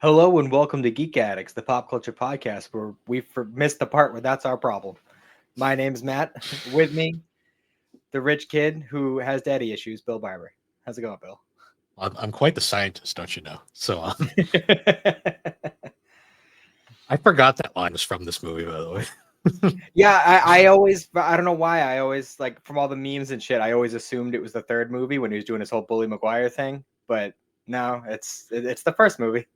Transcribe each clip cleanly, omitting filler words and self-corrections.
Hello and welcome to Geek Addicts, the pop culture podcast where missed the part where that's our problem. My name's Matt. With me, the rich kid who has daddy issues, Bill Barber. How's it going, Bill? I'm quite the scientist, don't you know? So I forgot that line was from this movie, by the way. Yeah, I don't know why, I always, like, from all the memes and shit, I always assumed it was the third movie when he was doing his whole Bully Maguire thing, but no, it's the first movie.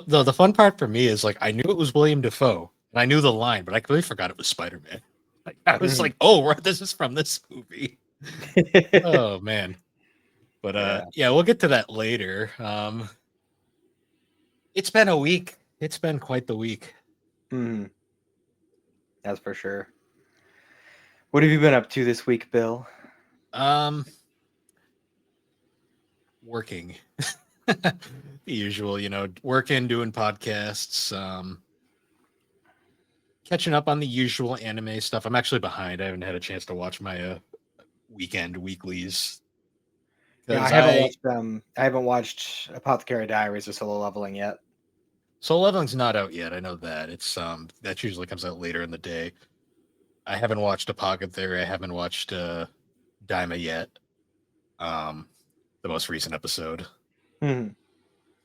The fun part for me is like I knew it was William Defoe and I knew the line, but I completely forgot it was Spider-Man. Like I was like, oh, this is from this movie. Oh man. But yeah, we'll get to that later. It's been a week. It's been quite the week. That's for sure. What have you been up to this week, Bill? Working. The usual, working, doing podcasts, catching up on the usual anime stuff. I'm actually behind. I haven't had a chance to watch my weeklies. Yeah, I haven't watched Apothecary Diaries or Solo Leveling yet. Solo Leveling's not out yet. I know that. It's that usually comes out later in the day. I haven't watched Apothecary. I haven't watched Daima yet. The most recent episode.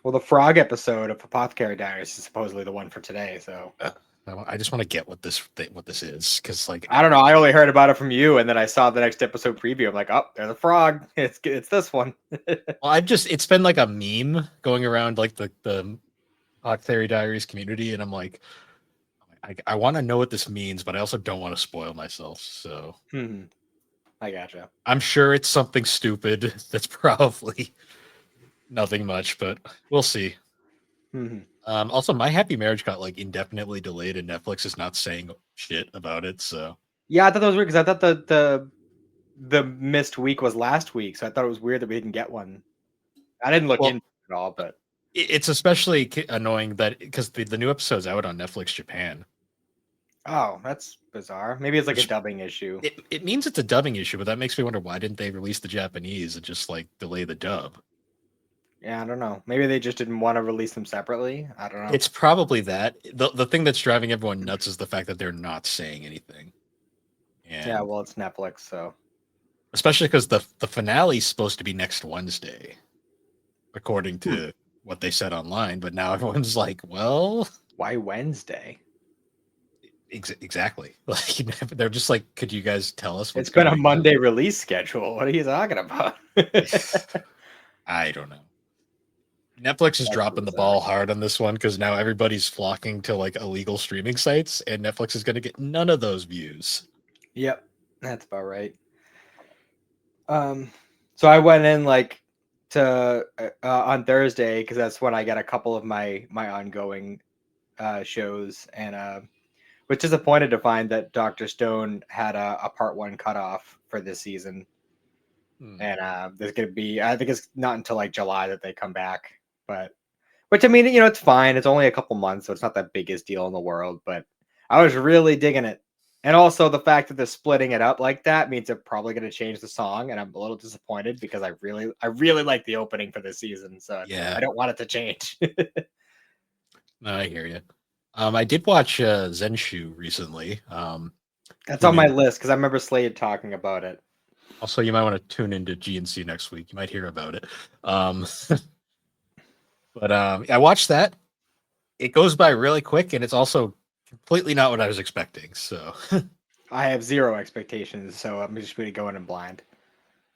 Well, the frog episode of Apothecary Diaries is supposedly the one for today. So I just want to get what this is, because like I don't know. I only heard about it from you, and then I saw the next episode preview. I'm like, oh, there's a frog. It's this one. Well, it's been like a meme going around like the Apothecary Diaries community, and I'm like, I want to know what this means, but I also don't want to spoil myself. So I gotcha. I'm sure it's something stupid. That's probably nothing much, but we'll see. Also, My Happy Marriage got like indefinitely delayed, and Netflix is not saying shit about it. So yeah, I thought that was weird because I thought the missed week was last week, so I thought it was weird that we didn't get one. I didn't look into it at all, but it's especially annoying that because the new episode's out on Netflix Japan. Oh, that's bizarre. Maybe it's like a dubbing issue. It means it's a dubbing issue, but that makes me wonder why didn't they release the Japanese and just like delay the dub? Yeah, I don't know. Maybe they just didn't want to release them separately. I don't know. It's probably that. The thing that's driving everyone nuts is the fact that they're not saying anything. And yeah, well, it's Netflix, so especially because the finale is supposed to be next Wednesday, according to what they said online. But now everyone's like, well, why Wednesday? Exactly. Like they're just like, could you guys tell us? It's been a Monday release schedule. What are you talking about? I don't know. Netflix is dropping the ball hard on this one because now everybody's flocking to like illegal streaming sites, and Netflix is going to get none of those views. Yep, that's about right. So I went in like to on Thursday because that's when I got a couple of my ongoing shows, and was disappointed to find that Dr. Stone had a part 1 cutoff for this season. And there's going to be, I think it's not until like July that they come back, but which, I mean, it's fine. It's only a couple months, so it's not the biggest deal in the world, but I was really digging it. And also the fact that they're splitting it up like that means they're probably going to change the song. And I'm a little disappointed because I really like the opening for this season. So yeah, I don't want it to change. No, I hear you. I did watch Zenshu recently. That's on my list because I remember Slade talking about it. Also, you might want to tune into GNC next week. You might hear about it. But I watched that. It goes by really quick, and it's also completely not what I was expecting. So I have zero expectations, so I'm just going to go in blind.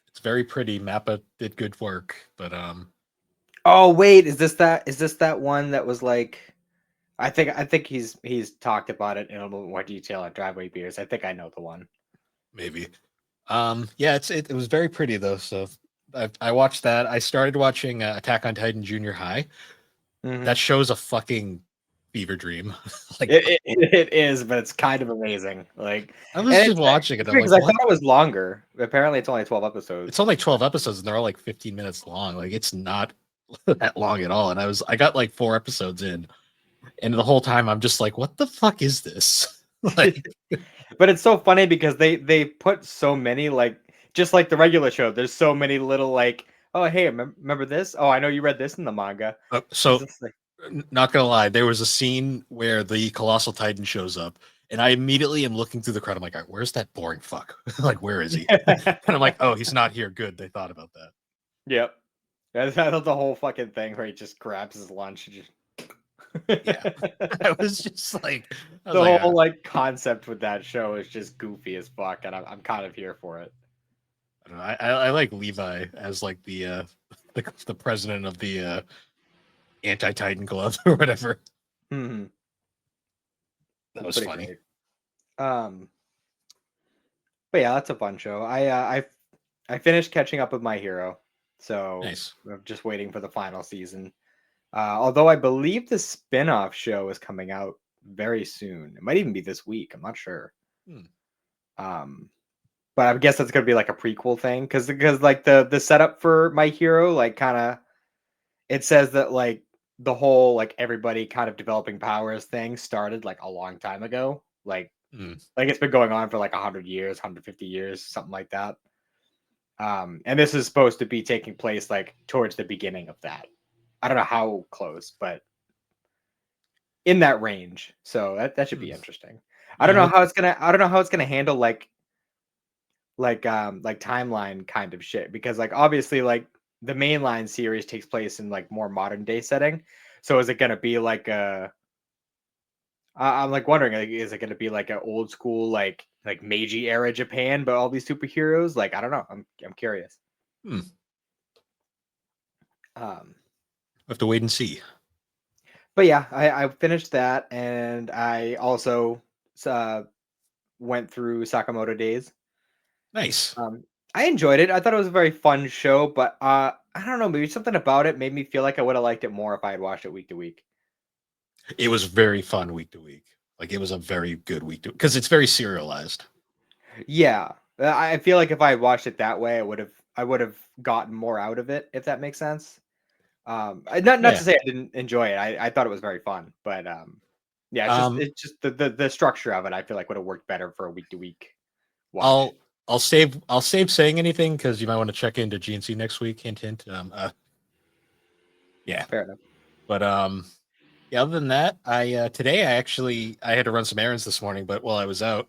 It's very pretty. Mappa did good work, but oh wait, is this that one that was like? I think he's talked about it in a little more detail at Driveway Beers. I think I know the one. Maybe. Yeah, it was very pretty though. So I watched that. I started watching Attack on Titan Junior High. That show's a fucking fever dream. Like it is, but it's kind of amazing. Like I was just watching it because I thought it was longer. Apparently, it's only 12 episodes. It's only 12 episodes, and they're all like 15 minutes long. Like it's not that long at all. And I got like 4 episodes in, and the whole time I'm just like, what the fuck is this? Like, but it's so funny because they put so many, like, just like the regular show. There's so many little like, oh hey, remember this? Oh, I know you read this in the manga. So not gonna lie, there was a scene where the colossal titan shows up, and I immediately am looking through the crowd. I'm like, "All right, where's that boring fuck? Like, where is he?" And I'm like, "Oh, he's not here. Good, they thought about that." Yep. That's the whole fucking thing where he just grabs his lunch and just Yeah, I was just like, I was the like, whole like concept with that show is just goofy as fuck, and I'm kind of here for it. I don't know. I like Levi as like the president of the anti Titan Club or whatever. Hmm. That It's was pretty funny. great. Um, but yeah, that's a fun show. I finished catching up with My Hero, so Nice. I'm just waiting for the final season. Although I believe the spin-off show is coming out very soon. It might even be this week. I'm not sure. Hmm. Um, but I guess that's gonna be like a prequel thing because like the setup for My Hero like kind of it says that like the whole like everybody kind of developing powers thing started like a long time ago. Hmm. Like it's been going on for like 100 years, 150 years, something like that. And this is supposed to be taking place like towards the beginning of that. I don't know how close, but in that range. So that should Hmm. be interesting. Yeah, look. I don't know how it's gonna handle like timeline kind of shit because like obviously like the mainline series takes place in like more modern day setting. So is it gonna be like I'm like wondering like is it gonna be like an old school like Meiji era Japan but all these superheroes? Like I don't know. I'm curious. Hmm. Um We have to wait and see. but yeah, I finished that and I also uh went through Sakamoto Days. Nice. Um, I enjoyed it. I thought it was a very fun show, but I don't know, maybe something about it made me feel like I would have liked it more if I had watched it week to week. It was very fun week to week. Like it was a very good week to because it's very serialized. Yeah, I feel like if I had watched it that way, I would have gotten more out of it, if that makes sense. Not Yeah. to say I didn't enjoy it. I thought it was very fun, but yeah, Um, it's just the structure of it. I feel like would have worked better for a week to week watch. I'll save saying anything because you might want to check into GNC next week. Hint, hint. Yeah. Fair enough. But yeah. Other than that, today I had to run some errands this morning, but while I was out,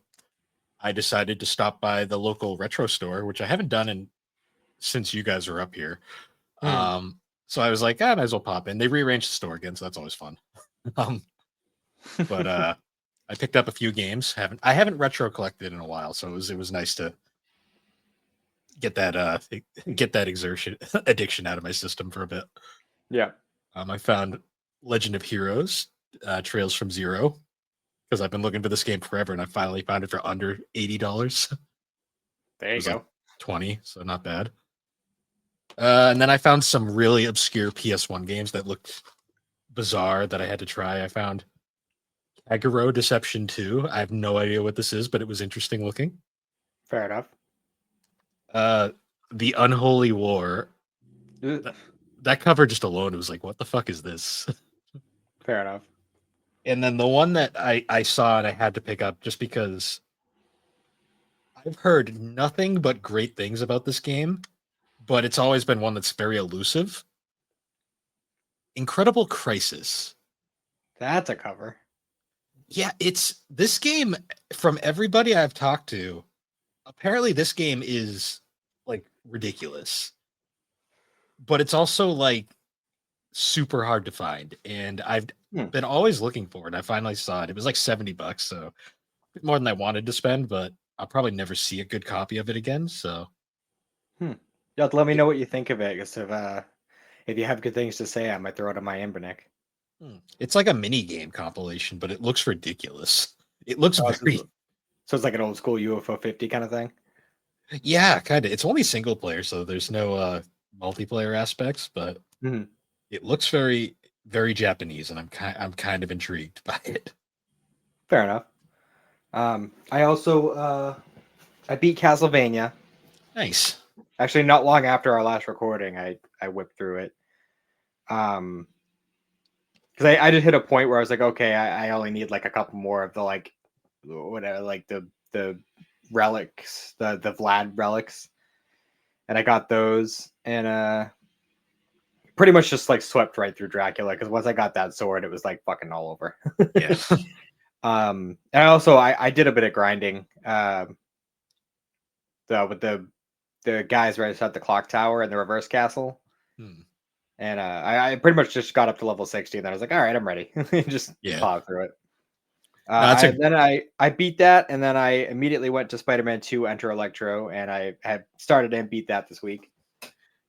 I decided to stop by the local retro store, which I haven't done in since you guys were up here. Hmm. So I was like, I might as well pop in. They rearranged the store again, so that's always fun. Um, but I picked up a few games. I haven't retro collected in a while, so it was nice to get that get that exertion addiction out of my system for a bit. Yeah, I found Legend of Heroes, Trails from Zero, because I've been looking for this game forever, and I finally found it for under $80. It there you was like go. 20, so not bad. And then I found some really obscure PS1 games that looked bizarre that I had to try. I found Kagero Deception 2. I have no idea what this is, but it was interesting looking. Fair enough. Uh, The Unholy War. Uh, That, that cover just alone was like, what the fuck is this? Fair enough. And then the one that I saw and I had to pick up just because I've heard nothing but great things about this game, but it's always been one that's very elusive. Incredible Crisis. That's a cover. Yeah, it's this game from everybody I've talked to. Apparently, this game is like ridiculous, but it's also like super hard to find. And I've Hmm. been always looking for it. I finally saw it. It was like $70, so a bit more than I wanted to spend, but I'll probably never see a good copy of it again. So Hmm. You have to let me it, know what you think of it, because if you have good things to say, I might throw it on my Imbernick. it's like a mini game compilation, but it looks ridiculous. It looks Oh, so, very, so it's like an old school UFO 50 kind of thing. yeah, kind of. It's only single player, so there's no multiplayer aspects, but Hmm. it looks very, very Japanese, and I'm kind of intrigued by it. Fair enough. I also I beat Castlevania. Nice. Actually, not long after our last recording, I whipped through it. Um, because I just hit a point where I was like, okay, I only need like a couple more of the like whatever like the relics, the Vlad relics, and I got those, and pretty much just like swept right through Dracula because once I got that sword, it was like fucking all over. Yeah. And also I did a bit of grinding. With the guys right outside the clock tower and the reverse castle. Hmm. And I pretty much just got up to level 60, and then I was like, all right, I'm ready. Just Yeah. plow through it. No, that's a Then I beat that, and then I immediately went to Spider-Man 2 Enter Electro, and I had started and beat that this week.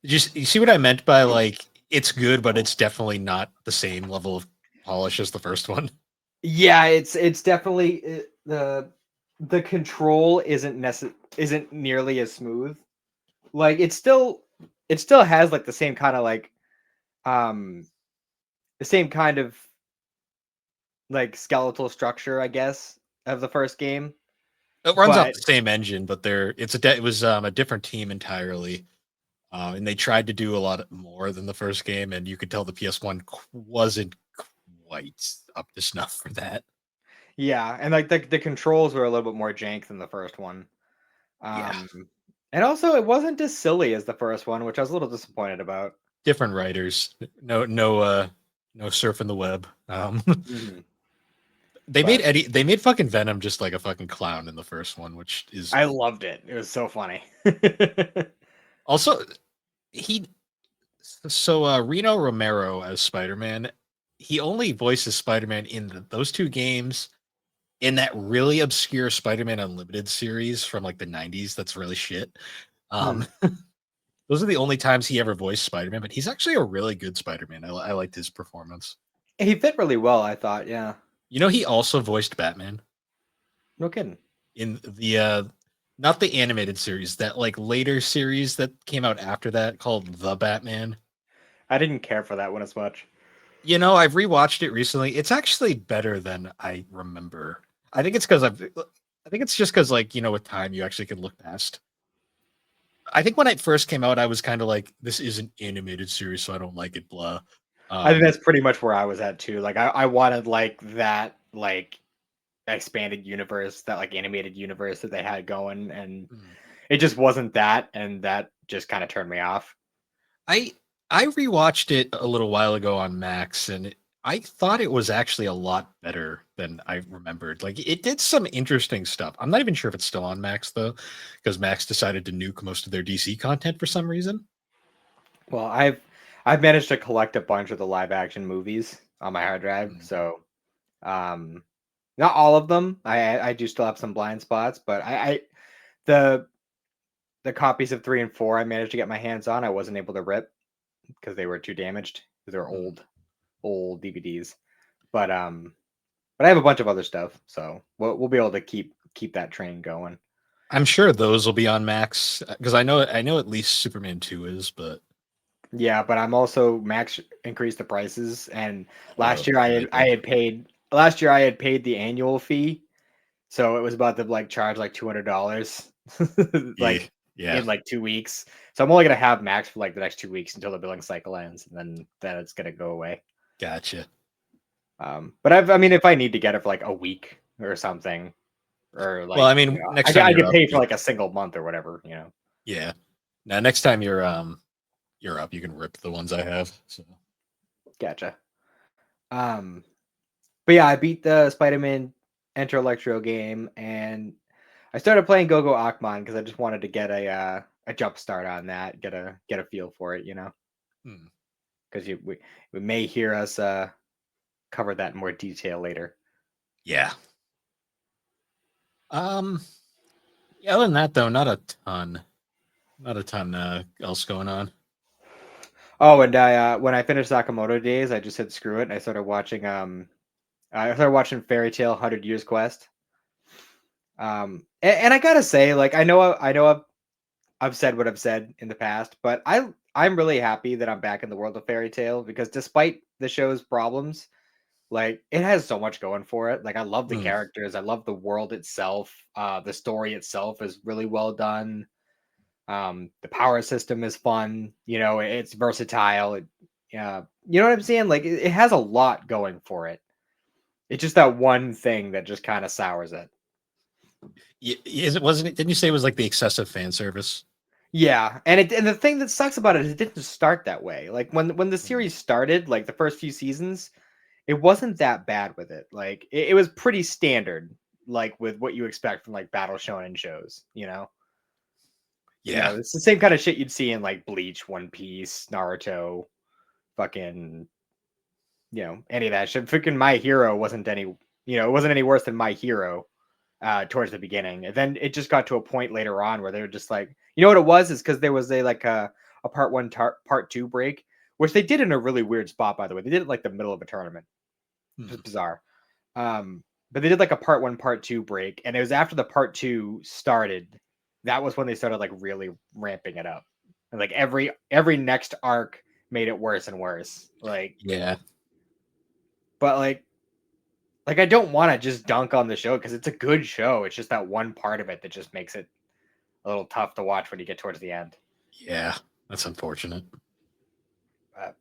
just you see what I meant by like it's good, but it's definitely not the same level of polish as the first one. Yeah, it's definitely the control isn't nearly as smooth. Like it still has like the same kind of like um the same kind of like skeletal structure, I guess, of the first game. It runs off But the same engine, but it was a different team entirely, and they tried to do a lot more than the first game, and you could tell the PS1 wasn't quite up to snuff for that. yeah, and like the controls were a little bit more jank than the first one. Yeah, Um and also it wasn't as silly as the first one, which I was a little disappointed about. different writers, no surfing the web. Mhm. They made But Eddie. They made fucking Venom just like a fucking clown in the first one, which is I loved it. It was so funny. also he. So Reno Romero as Spider Man, he only voices Spider Man in those two games. In that really obscure Spider Man Unlimited series from like the '90s, that's really shit. Hmm. Um, those are the only times he ever voiced Spider Man, but he's actually a really good Spider Man. I liked his performance. He fit really well, I thought. Yeah. You know, he also voiced Batman No kidding. in the not the animated series, that like later series that came out after that called The Batman. I didn't care for that one as much. You know, I've rewatched it recently. It's actually better than I remember. I think it's because I think it's just because like with time you actually can look past. I think when it first came out, I was kind of like, this is an animated series, so I don't like it. Blah. I think Um, that's pretty much where I was at too. Like I wanted like that like expanded universe, that like animated universe that they had going, and hmm. it just wasn't that, and that just kind of turned me off. I I rewatched it a little while ago on Max, and I thought it was actually a lot better than I remembered. Like it did some interesting stuff. I'm not even sure if it's still on Max though, because Max decided to nuke most of their DC content for some reason. Well, I've managed to collect a bunch of the live action movies on my hard drive, Hmm. so um not all of them. I do still have some blind spots, but I the the copies of 3 and 4 I managed to get my hands on, I wasn't able to rip because they were too damaged. They're Hmm. old DVDs. But but I have a bunch of other stuff, so we'll be able to keep that train going. I'm sure those will be on Max because I know at least Superman 2 is, but Yeah, but I'm also Max increased the prices, and oh, last year yeah, they did. I had paid the annual fee, so it was about to like charge like $200 Yeah, like yeah, in like 2 weeks. So I'm only gonna have Max for like the next 2 weeks until the billing cycle ends, and then it's gonna go away. gotcha. But I mean, if I need to get it for like a week or something, or Well, I like mean, next time I you're get up, paid for like a single month or whatever. yeah. Now, next time you're up, you can rip the ones I have. So Gotcha. Um, but yeah, I beat the Spider-Man Enter Electro game, and I started playing Go-Go Akmon because I just wanted to get a jump start on that, get a feel for it. hmm, Because we may hear us cover that in more detail later. yeah. Um, yeah, other than that though, not a ton else going on. Oh, and I when I finished Sakamoto Days, I just said screw it. And I started watching Fairy Tale 100 Years Quest. And I gotta say, like I know I've said what I've said in the past, but I'm really happy that I'm back in the world of Fairy Tale because despite the show's problems, like it has so much going for it. Like I love the Hmm. characters, I love the world itself. The story itself is really well done. The power system is fun. It's versatile. You know what I'm saying? Like it has a lot going for it. It's just that one thing that just kind of sours it. Is it wasn't it? Didn't you say it was like the excessive fan service? Yeah, and the thing that sucks about it is it didn't start that way. Like when the Mm. series started, like the first few seasons, it wasn't that bad with it. Like it was pretty standard, like with what you expect from like battle shonen shows. Yeah. It's the same kind of shit you'd see in like Bleach, One Piece, Naruto, fucking any of that shit. Freaking My Hero wasn't any it wasn't any worse than My Hero towards the beginning. And then it just got to a point later on where they were just like, what it was is because there was a part one, part two break, which they did in a really weird spot, by the way. They did it like the middle of a tournament. Hmm. Just bizarre. But they did like a part one, part two break, and it was after the part two started. That was when they started like really ramping it up. And like every next arc made it worse and worse. Yeah. But I don't want to just dunk on the show because it's a good show. It's just that one part of it that just makes it a little tough to watch when you get towards the end. Yeah. That's unfortunate. But,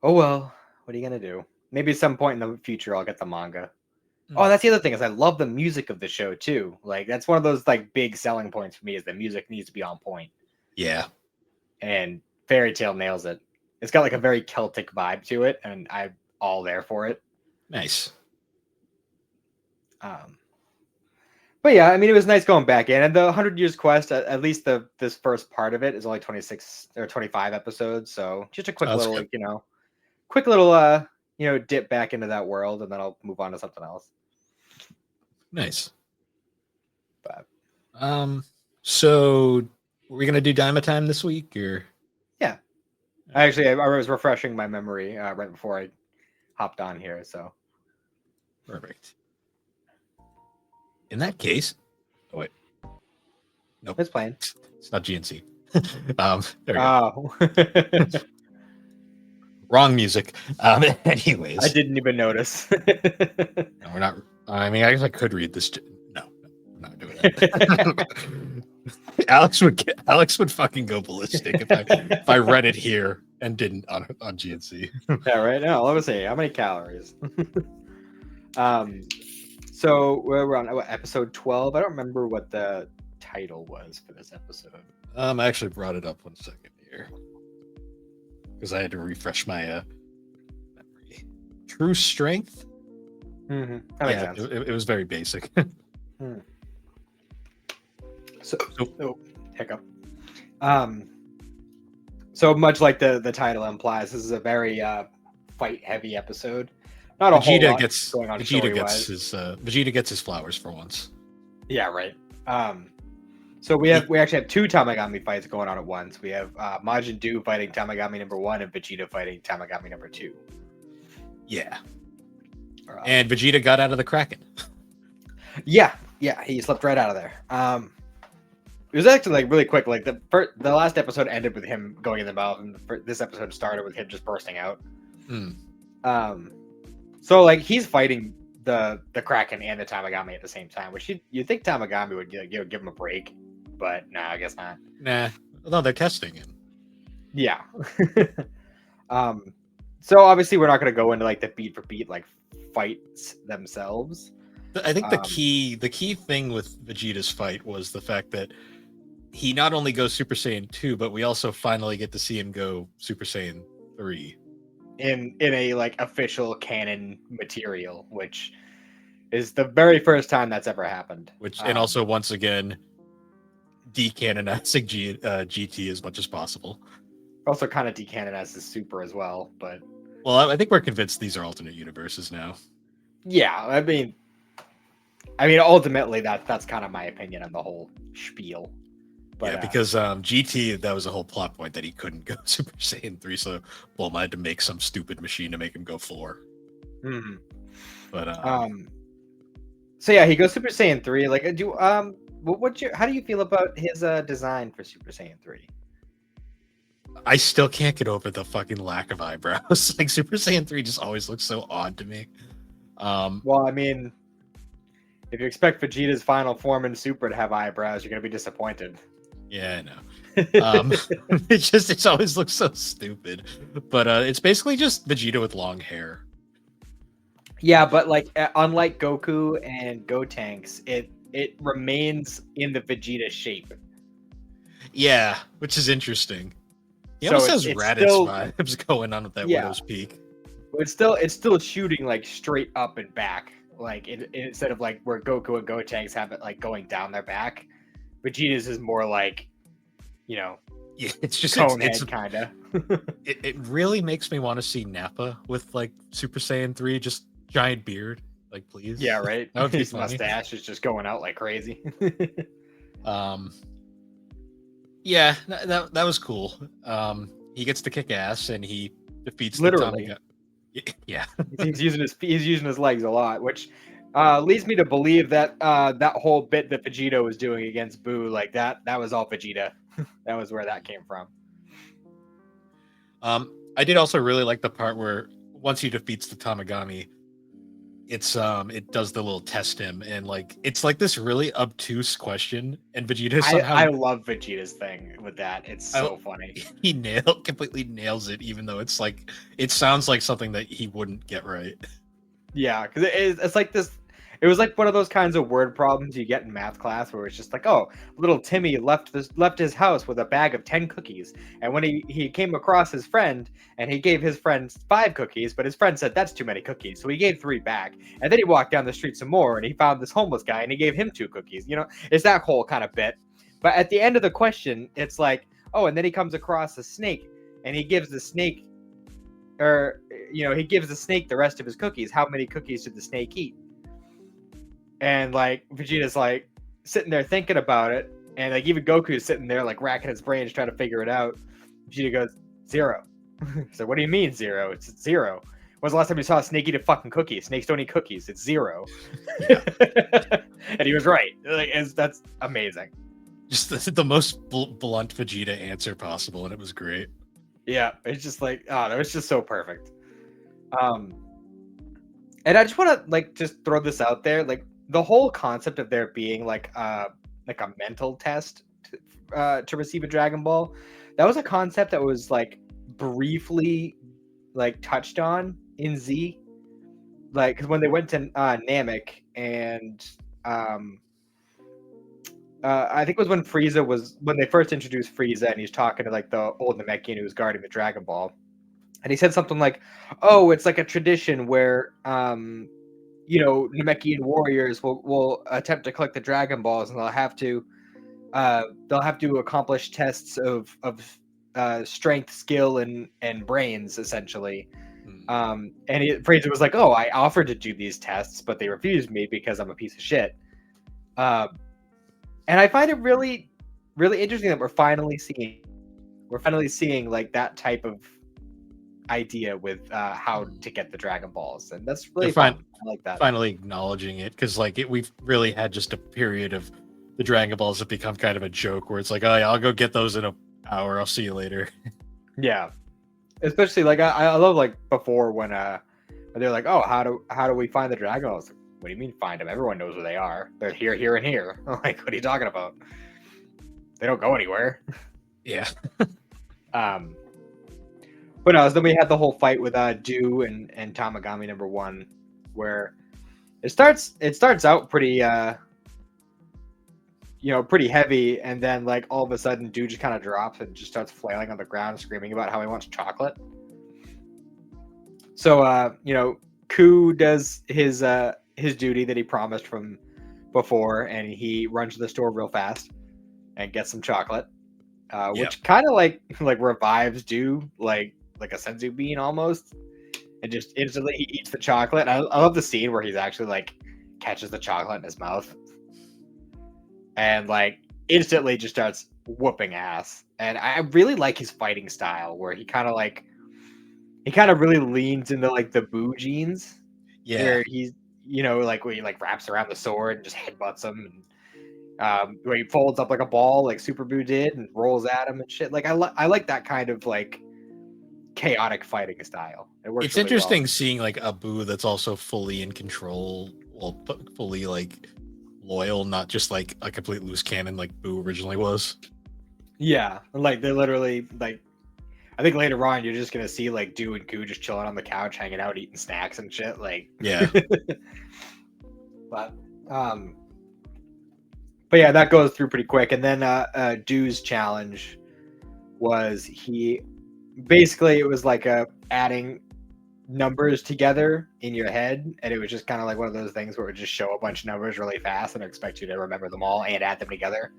oh well, what are you gonna do? Maybe at some point in the future I'll get the manga. Oh, Mm. that's the other thing is I love the music of the show too. Like that's one of those like big selling points for me is the music needs to be on point. Yeah. And Fairy Tale nails it. It's got like a very Celtic vibe to it, and I'm all there for it. Nice. Um, but yeah, I mean, it was nice going back in, and the 100 Years Quest. At least this first part of it is only 26 or 25 episodes, so just a quick Oh, that's little good. quick little dip back into that world, and then I'll move on to something else. Nice. But So were we gonna do Dima Time this week or? yeah, I was refreshing my memory right before I hopped on here, so Perfect. In that case, oh wait, nope, it's playing. it's not GNC. There we Oh, go. Wrong music. I Anyways, didn't even notice. no, we're not. I mean, I guess I could read this. No, I'm not doing that. Alex would fucking go ballistic if I read it here and didn't on GNC. Yeah, right now. Let me see. How many calories? So we're on episode 12. I don't remember what the title was for this episode. I actually brought it up 1 second here because I had to refresh my memory. True Strength. Mm-hmm. That makes sense. It was very basic. So, hiccup. So much like the title implies, this is a very fight heavy episode. Not a whole lot going on story-wise. Vegeta gets his flowers for once. Yeah, right. So we actually have two Tamagami fights going on at once. We have Majin Buu fighting Tamagami number 1 and Vegeta fighting Tamagami number 2. Yeah. And Vegeta got out of the Kraken. Yeah, he slipped right out of there. It was actually like really quick. Like the last episode ended with him going in the mouth, and this episode started with him just bursting out. So like he's fighting the Kraken and the Tamagami at the same time, which you think Tamagami would give him a break, but nah, I guess not. Nah, no, they're testing him. Yeah. So obviously we're not going to go into like the beat for beat like fights themselves. I think the key thing with Vegeta's fight was the fact that he not only goes Super Saiyan 2, but we also finally get to see him go Super Saiyan 3 in a like official canon material, which is the very first time that's ever happened. And also once again decanonizing GT as much as possible. Also kind of decanonizes Super as well, but well, I think we're convinced these are alternate universes now. Yeah, I mean ultimately that's kind of my opinion on the whole spiel. But, yeah, because GT, that was a whole plot point that he couldn't go Super Saiyan 3, so Bulma had to make some stupid machine to make him go 4. Mm-hmm. But so yeah, he goes Super Saiyan 3. Like, how do you feel about his design for Super Saiyan 3? I still can't get over the fucking lack of eyebrows. Like Super Saiyan 3 just always looks so odd to me. Well, I mean, if you expect Vegeta's final form in Super to have eyebrows, you're gonna be disappointed. Yeah, I know. It's always looks so stupid. But it's basically just Vegeta with long hair. Yeah, but like unlike Goku and Gotenks, it remains in the Vegeta shape. Yeah, which is interesting. He So almost it's has it's Raditz still vibes going on with that yeah, Widow's Peak. but it's still shooting like straight up and back. Like instead of like where Goku and Gotenks have it like going down their back, Vegeta's is more like, you know, Yeah, it's just cone head kind of. it really makes me want to see Nappa with like Super Saiyan 3, just giant beard. Like, Yeah, please. right. That would be His funny. mustache is just going out like crazy. Um yeah, that was cool. He gets to kick ass and he defeats the Literally, Tamaga. Yeah. he's using his legs a lot, which leads me to believe that that whole bit that Vegeta was doing against Boo, like that was all Vegeta. That was where that came from. I did also really like the part where once he defeats the Tamagami, it does the little test him, and like it's like this really obtuse question, and Vegeta somehow I love Vegeta's thing with that. It's I, so funny. he completely nails it, even though it's like it sounds like something that he wouldn't get right. Yeah, because it's like this. It was like one of those kinds of word problems you get in math class where it's just like, oh, little Timmy left his house with a bag of 10 cookies, and when he came across his friend and he gave his friend 5 cookies, but his friend said that's too many cookies, so he gave 3 back, and then he walked down the street some more and he found this homeless guy and he gave him 2 cookies. You know, it's that whole kind of bit. But at the end of the question, it's like, oh, and then he comes across a snake and he gives the snake or he gives the snake the rest of his cookies. How many cookies did the snake eat? And like Vegeta's like sitting there thinking about it, and like even Goku's sitting there like racking his brains trying to figure it out. Vegeta goes 0. So what do you mean 0? It's 0. When's the last time you saw a snake eat a fucking cookie? Snakes don't eat cookies. It's 0. Yeah, And he was right. Like, that's amazing. just the most blunt Vegeta answer possible, and it was great. Yeah, it's just like, oh, that was just so perfect. And I just want to like just throw this out there, like the whole concept of there being like a mental test to receive a Dragon Ball, that was a concept that was like briefly like touched on in Z, like because when they went to Namek and um, I think it was when they first introduced Frieza and he's talking to like the old Namekian who was guarding the Dragon Ball, and he said something like, "Oh, it's like a tradition where Namekian warriors will attempt to collect the Dragon Balls, and they'll have to accomplish tests of strength, skill, and brains, essentially." And Fraser was like, "Oh, I offered to do these tests, but they refused me because I'm a piece of shit." Um, and I find it really, really interesting that we're finally seeing like that type of idea with how to get the Dragon Balls, and that's They're really fun. I like that. finally acknowledging it, because like we've really had just a period of the Dragon Balls have become kind of a joke where it's like, oh yeah, I'll go get those in an hour. I'll see you later. Yeah, especially like I love like before when they're like, oh, how do we find the Dragon Balls? Like, what do you mean find them? Everyone knows where they are. They're here, here, and here. Like, what are you talking about? They don't go anywhere. Yeah. Um, but no, then we had the whole fight with Do and Tamagami number 1, where it starts out pretty pretty heavy, and then like all of a sudden Do just kind of drops and just starts flailing on the ground screaming about how he wants chocolate. So Ku does his duty that he promised from before, and he runs to the store real fast and gets some chocolate, which kind of like revives Do like a senzu bean almost, and just instantly he eats the chocolate. And I love the scene where he's actually like catches the chocolate in his mouth and like instantly just starts whooping ass. And I really like his fighting style where he kind of really leans into like the Boo genes, Yeah. where he's like where he like wraps around the sword and just headbutts him, and where he folds up like a ball like Super Boo did and rolls at him and shit. Like I like that kind of like chaotic fighting style. It works It's really interesting well. seeing like a Boo that's also fully in control, well, fully like loyal, not just like a complete loose cannon like Boo originally was. Yeah, like they're literally like, I think later on you're just gonna see like Do and Goo just chilling on the couch, hanging out, eating snacks and shit. Like, Yeah. but um, But yeah, that goes through pretty quick. And then Dew's challenge was he basically it was like adding numbers together in your head, and it was just kind of like one of those things where it would just show a bunch of numbers really fast and expect you to remember them all and add them together.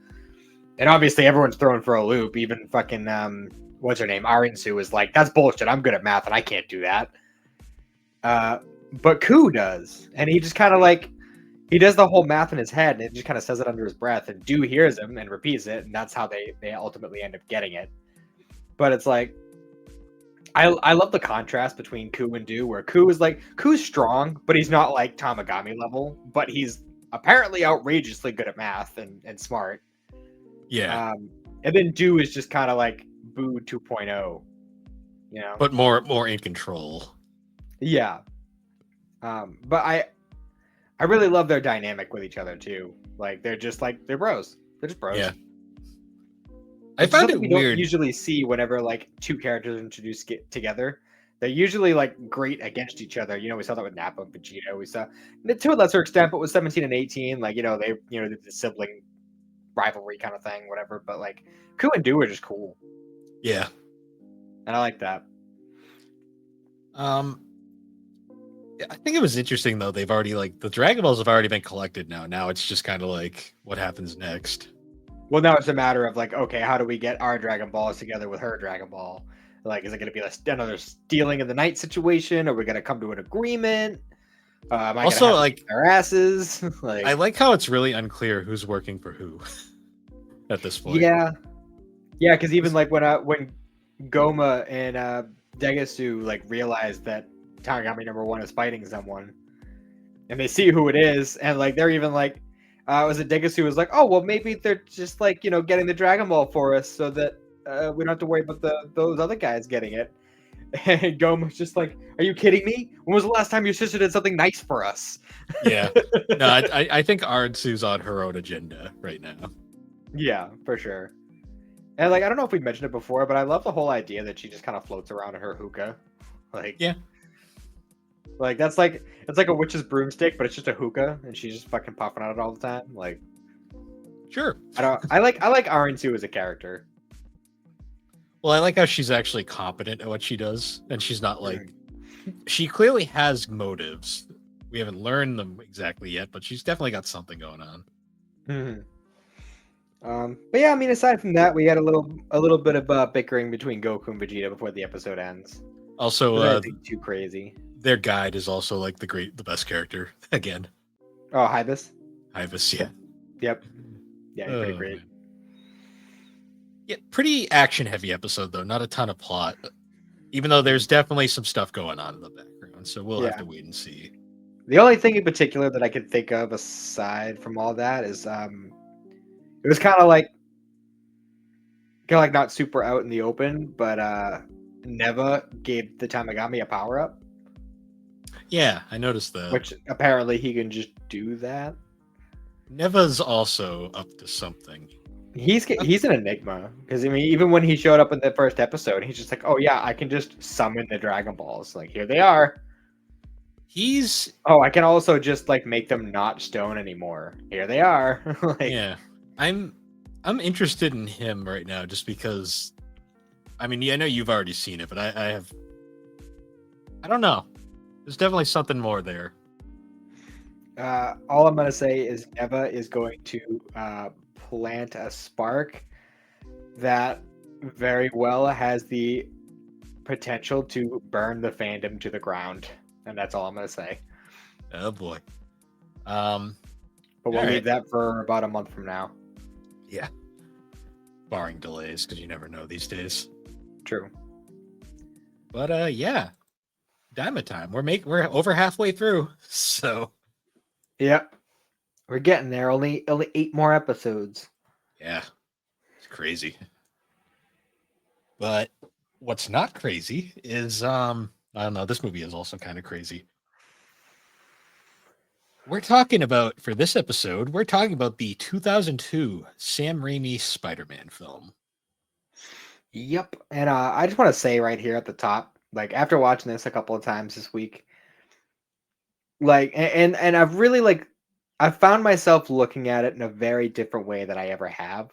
And obviously everyone's thrown for a loop. Even fucking what's her name, Arinsu, is like, that's bullshit. I'm good at math and I can't do that. But Ku does, and he just kind of like he does the whole math in his head, and it just kind of says it under his breath. And Dew hears him and repeats it, and that's how they ultimately end up getting it. But it's like I love the contrast between Ku and Dew, where Ku's strong, but he's not like Tamagami level, but he's apparently outrageously good at math and smart. Yeah. And then Dew is just kind of like Boo 2.0, you know. But more in control. Yeah. But I really love their dynamic with each other too. Like they're bros. They're just bros. Yeah. I find it weird. Don't usually see whenever like two characters introduced get together. They're usually like great against each other. You know, we saw that with Nappa and Vegeta. We saw to a lesser extent, but with 17 and 18, like they the sibling rivalry kind of thing, whatever. But like Ku and Dew are just cool. Yeah. And I like that. I think it was interesting though. They've already the Dragon Balls have already been collected now. Now it's just kind of like what happens next. Well, now it's a matter of like, okay, how do we get our Dragon Balls together with her Dragon Ball? Like, is it going to be another stealing of the night situation? Are we going to come to an agreement? Am I also, like their asses? Like, I like how it's really unclear who's working for who at this point. Yeah, because even like when Goma and Degasu like realize that Tamagami #1 is fighting someone, and they see who it is, and like they're even like, was it Degasu was like, oh well, maybe they're just like getting the Dragon Ball for us so that we don't have to worry about those other guys getting it. And Goma's just like, are you kidding me? When was the last time your sister did something nice for us? Yeah, no, I think Arinsu's on her own agenda right now. Yeah, for sure. And like, I don't know if we mentioned it before, but I love the whole idea that she just kind of floats around in her hookah. Like, yeah. Like it's like a witch's broomstick, but it's just a hookah, and she's just fucking puffing on it all the time. Like, sure. I like Arinsu as a character. Well, I like how she's actually competent at what she does, and she's not like she clearly has motives. We haven't learned them exactly yet, but she's definitely got something going on. Mm-hmm. But yeah, I mean, aside from that, we had a little bit of bickering between Goku and Vegeta before the episode ends. Also, nothing too crazy. Their guide is also like the best character again. Oh, Hibis. Hibis, yeah. Yep. Yeah, he's pretty great. Man. Yeah, pretty action-heavy episode though. Not a ton of plot, even though there's definitely some stuff going on in the background. So we'll have to wait and see. The only thing in particular that I could think of aside from all that is it was kind of like not super out in the open, but Neva gave the Tamagami a power up. Yeah, I noticed that. Which apparently he can just do that. Neva's also up to something. He's an enigma because I mean, even when he showed up in the first episode, he's just like, "Oh yeah, I can just summon the Dragon Balls. Like here they are." I can also just like make them not stone anymore. Here they are. Like, yeah, I'm interested in him right now just because. I mean, I know you've already seen it, but I don't know. There's definitely something more there. All I'm gonna say is Neva is going to plant a spark that very well has the potential to burn the fandom to the ground, and that's all I'm gonna say. Oh boy. But we'll leave that for about a month from now. Yeah. Barring delays, because you never know these days. True. But yeah. Diamond time. We're over halfway through. So yep. We're getting there. Only 8 more episodes. Yeah. It's crazy. But what's not crazy is I don't know, this movie is also kind of crazy. For this episode, we're talking about the 2002 Sam Raimi Spider-Man film. Yep. And I just want to say right here at the top, like after watching this a couple of times this week, like and I've really like I've found myself looking at it in a very different way than I ever have.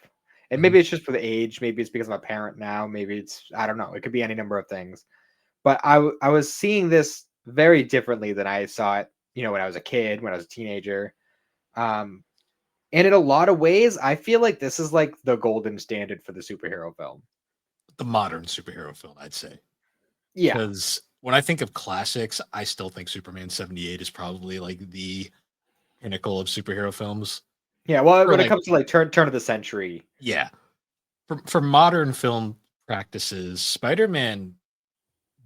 And Mhm. maybe it's just for the age, maybe it's because I'm a parent now, maybe it's I don't know, it could be any number of things. But I was seeing this very differently than I saw it, when I was a kid, when I was a teenager. Um, and in a lot of ways, I feel like this is like the golden standard for the superhero film. The modern superhero film, I'd say. Yeah. Because when I think of classics, I still think Superman 78 is probably like the pinnacle of superhero films. Yeah, well, For when it like, comes to like turn of the century. yeah, for modern film practices, Spider-Man,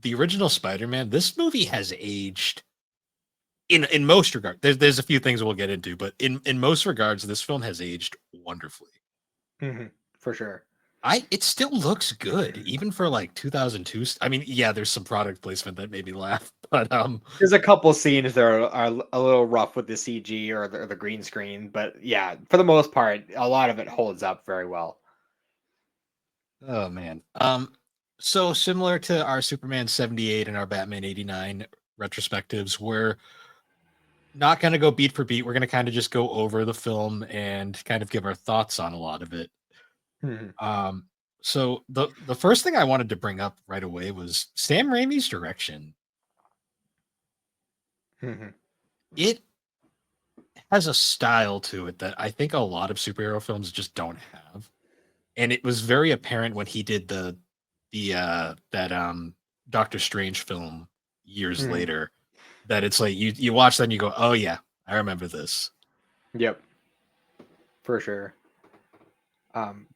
the original Spider-Man, this movie has aged in most regards. There's a few things we'll get into, but in most regards, this film has aged wonderfully. For sure. It still looks good, even for like 2002. I mean, yeah, there's some product placement that made me laugh, but There's a couple scenes that are a little rough with the CG or the green screen, but yeah, for the most part, a lot of it holds up very well. oh man. So similar to our Superman 78 and our Batman 89 retrospectives, we're not going to go beat for beat. We're going to kind of just go over the film and kind of give our thoughts on a lot of it. Mhm, Um, so the first thing I wanted to bring up right away was Sam Raimi's direction. mhm, It has a style to it that I think a lot of superhero films just don't have. And it was very apparent when he did the that Doctor Strange film years mhm. later that it's like you watch that and you go, "Oh yeah, I remember this." Yep, for sure. Um,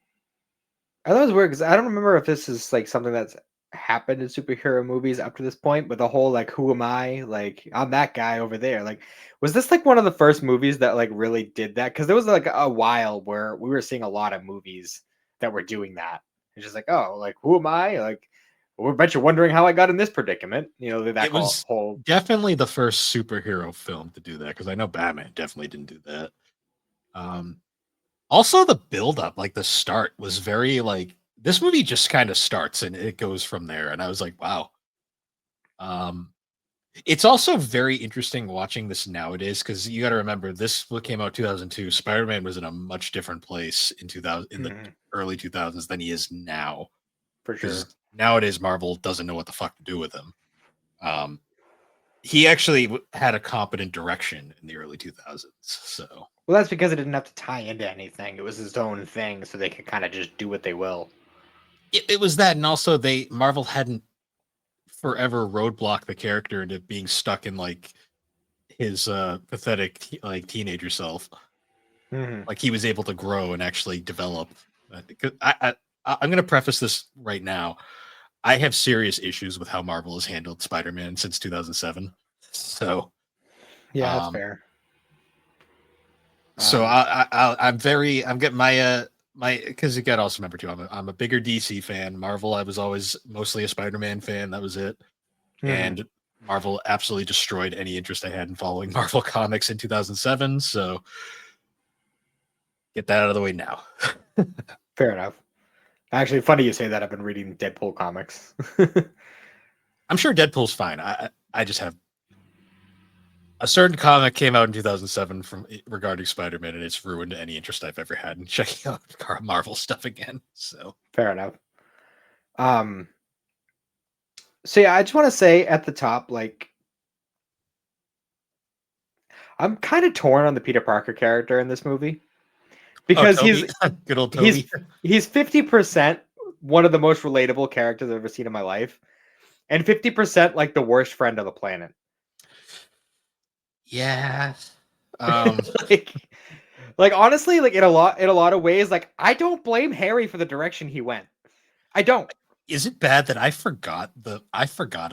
I thought it was weird because I don't remember if this is like something that's happened in superhero movies up to this point, but the whole like, who am I? Like, I'm that guy over there. Like, was this like one of the first movies that like really did that? Because there was like a while where we were seeing a lot of movies that were doing that. It's just like, oh, like, who am I? Like, we bet you're wondering how I got in this predicament. That It whole was whole. definitely the first superhero film to do that because I know Batman definitely didn't do that. Um, Also, the build up, like the start, was very like this movie just kind of starts and it goes from there, and I was like, wow. Um, It's also very interesting watching this nowadays because you got to remember this what came out 2002. Spider-Man was in a much different place in 2000 in the Mhm, early 2000s than he is now for sure. because nowadays Marvel doesn't know what the fuck to do with him. Um, he actually had a competent direction in the early 2000s. So Well, that's because it didn't have to tie into anything. It was his own thing, so they could kind of just do what they will. it was that, and also they Marvel hadn't forever roadblocked the character into being stuck in like his pathetic like teenager self. Mhm. Like he was able to grow and actually develop. I'm going to preface this right now. I have serious issues with how Marvel has handled Spider-Man since 2007. So, Yeah, that's um, fair. so Um, I'm getting my because you got to also remember too. I'm a bigger DC fan. Marvel, I was always mostly a Spider-Man fan. That was it. mhm. And Marvel absolutely destroyed any interest I had in following Marvel comics in 2007. So get that out of the way now. Fair enough. Actually, funny you say that. I've been reading Deadpool comics. I'm sure Deadpool's fine. I just have a certain comic came out in 2007 from regarding Spider-Man, and it's ruined any interest I've ever had in checking out Marvel stuff again. So, Fair enough. Um, so yeah, I just want to say at the top, like, I'm kind of torn on the Peter Parker character in this movie oh, because Toby, good old he's Toby. he's 50% one of the most relatable characters I've ever seen in my life, and 50% like the worst friend on the planet. Yeah. Um, like, like honestly, like in a lot of ways, like I don't blame Harry for the direction he went. I don't. is it bad that I forgot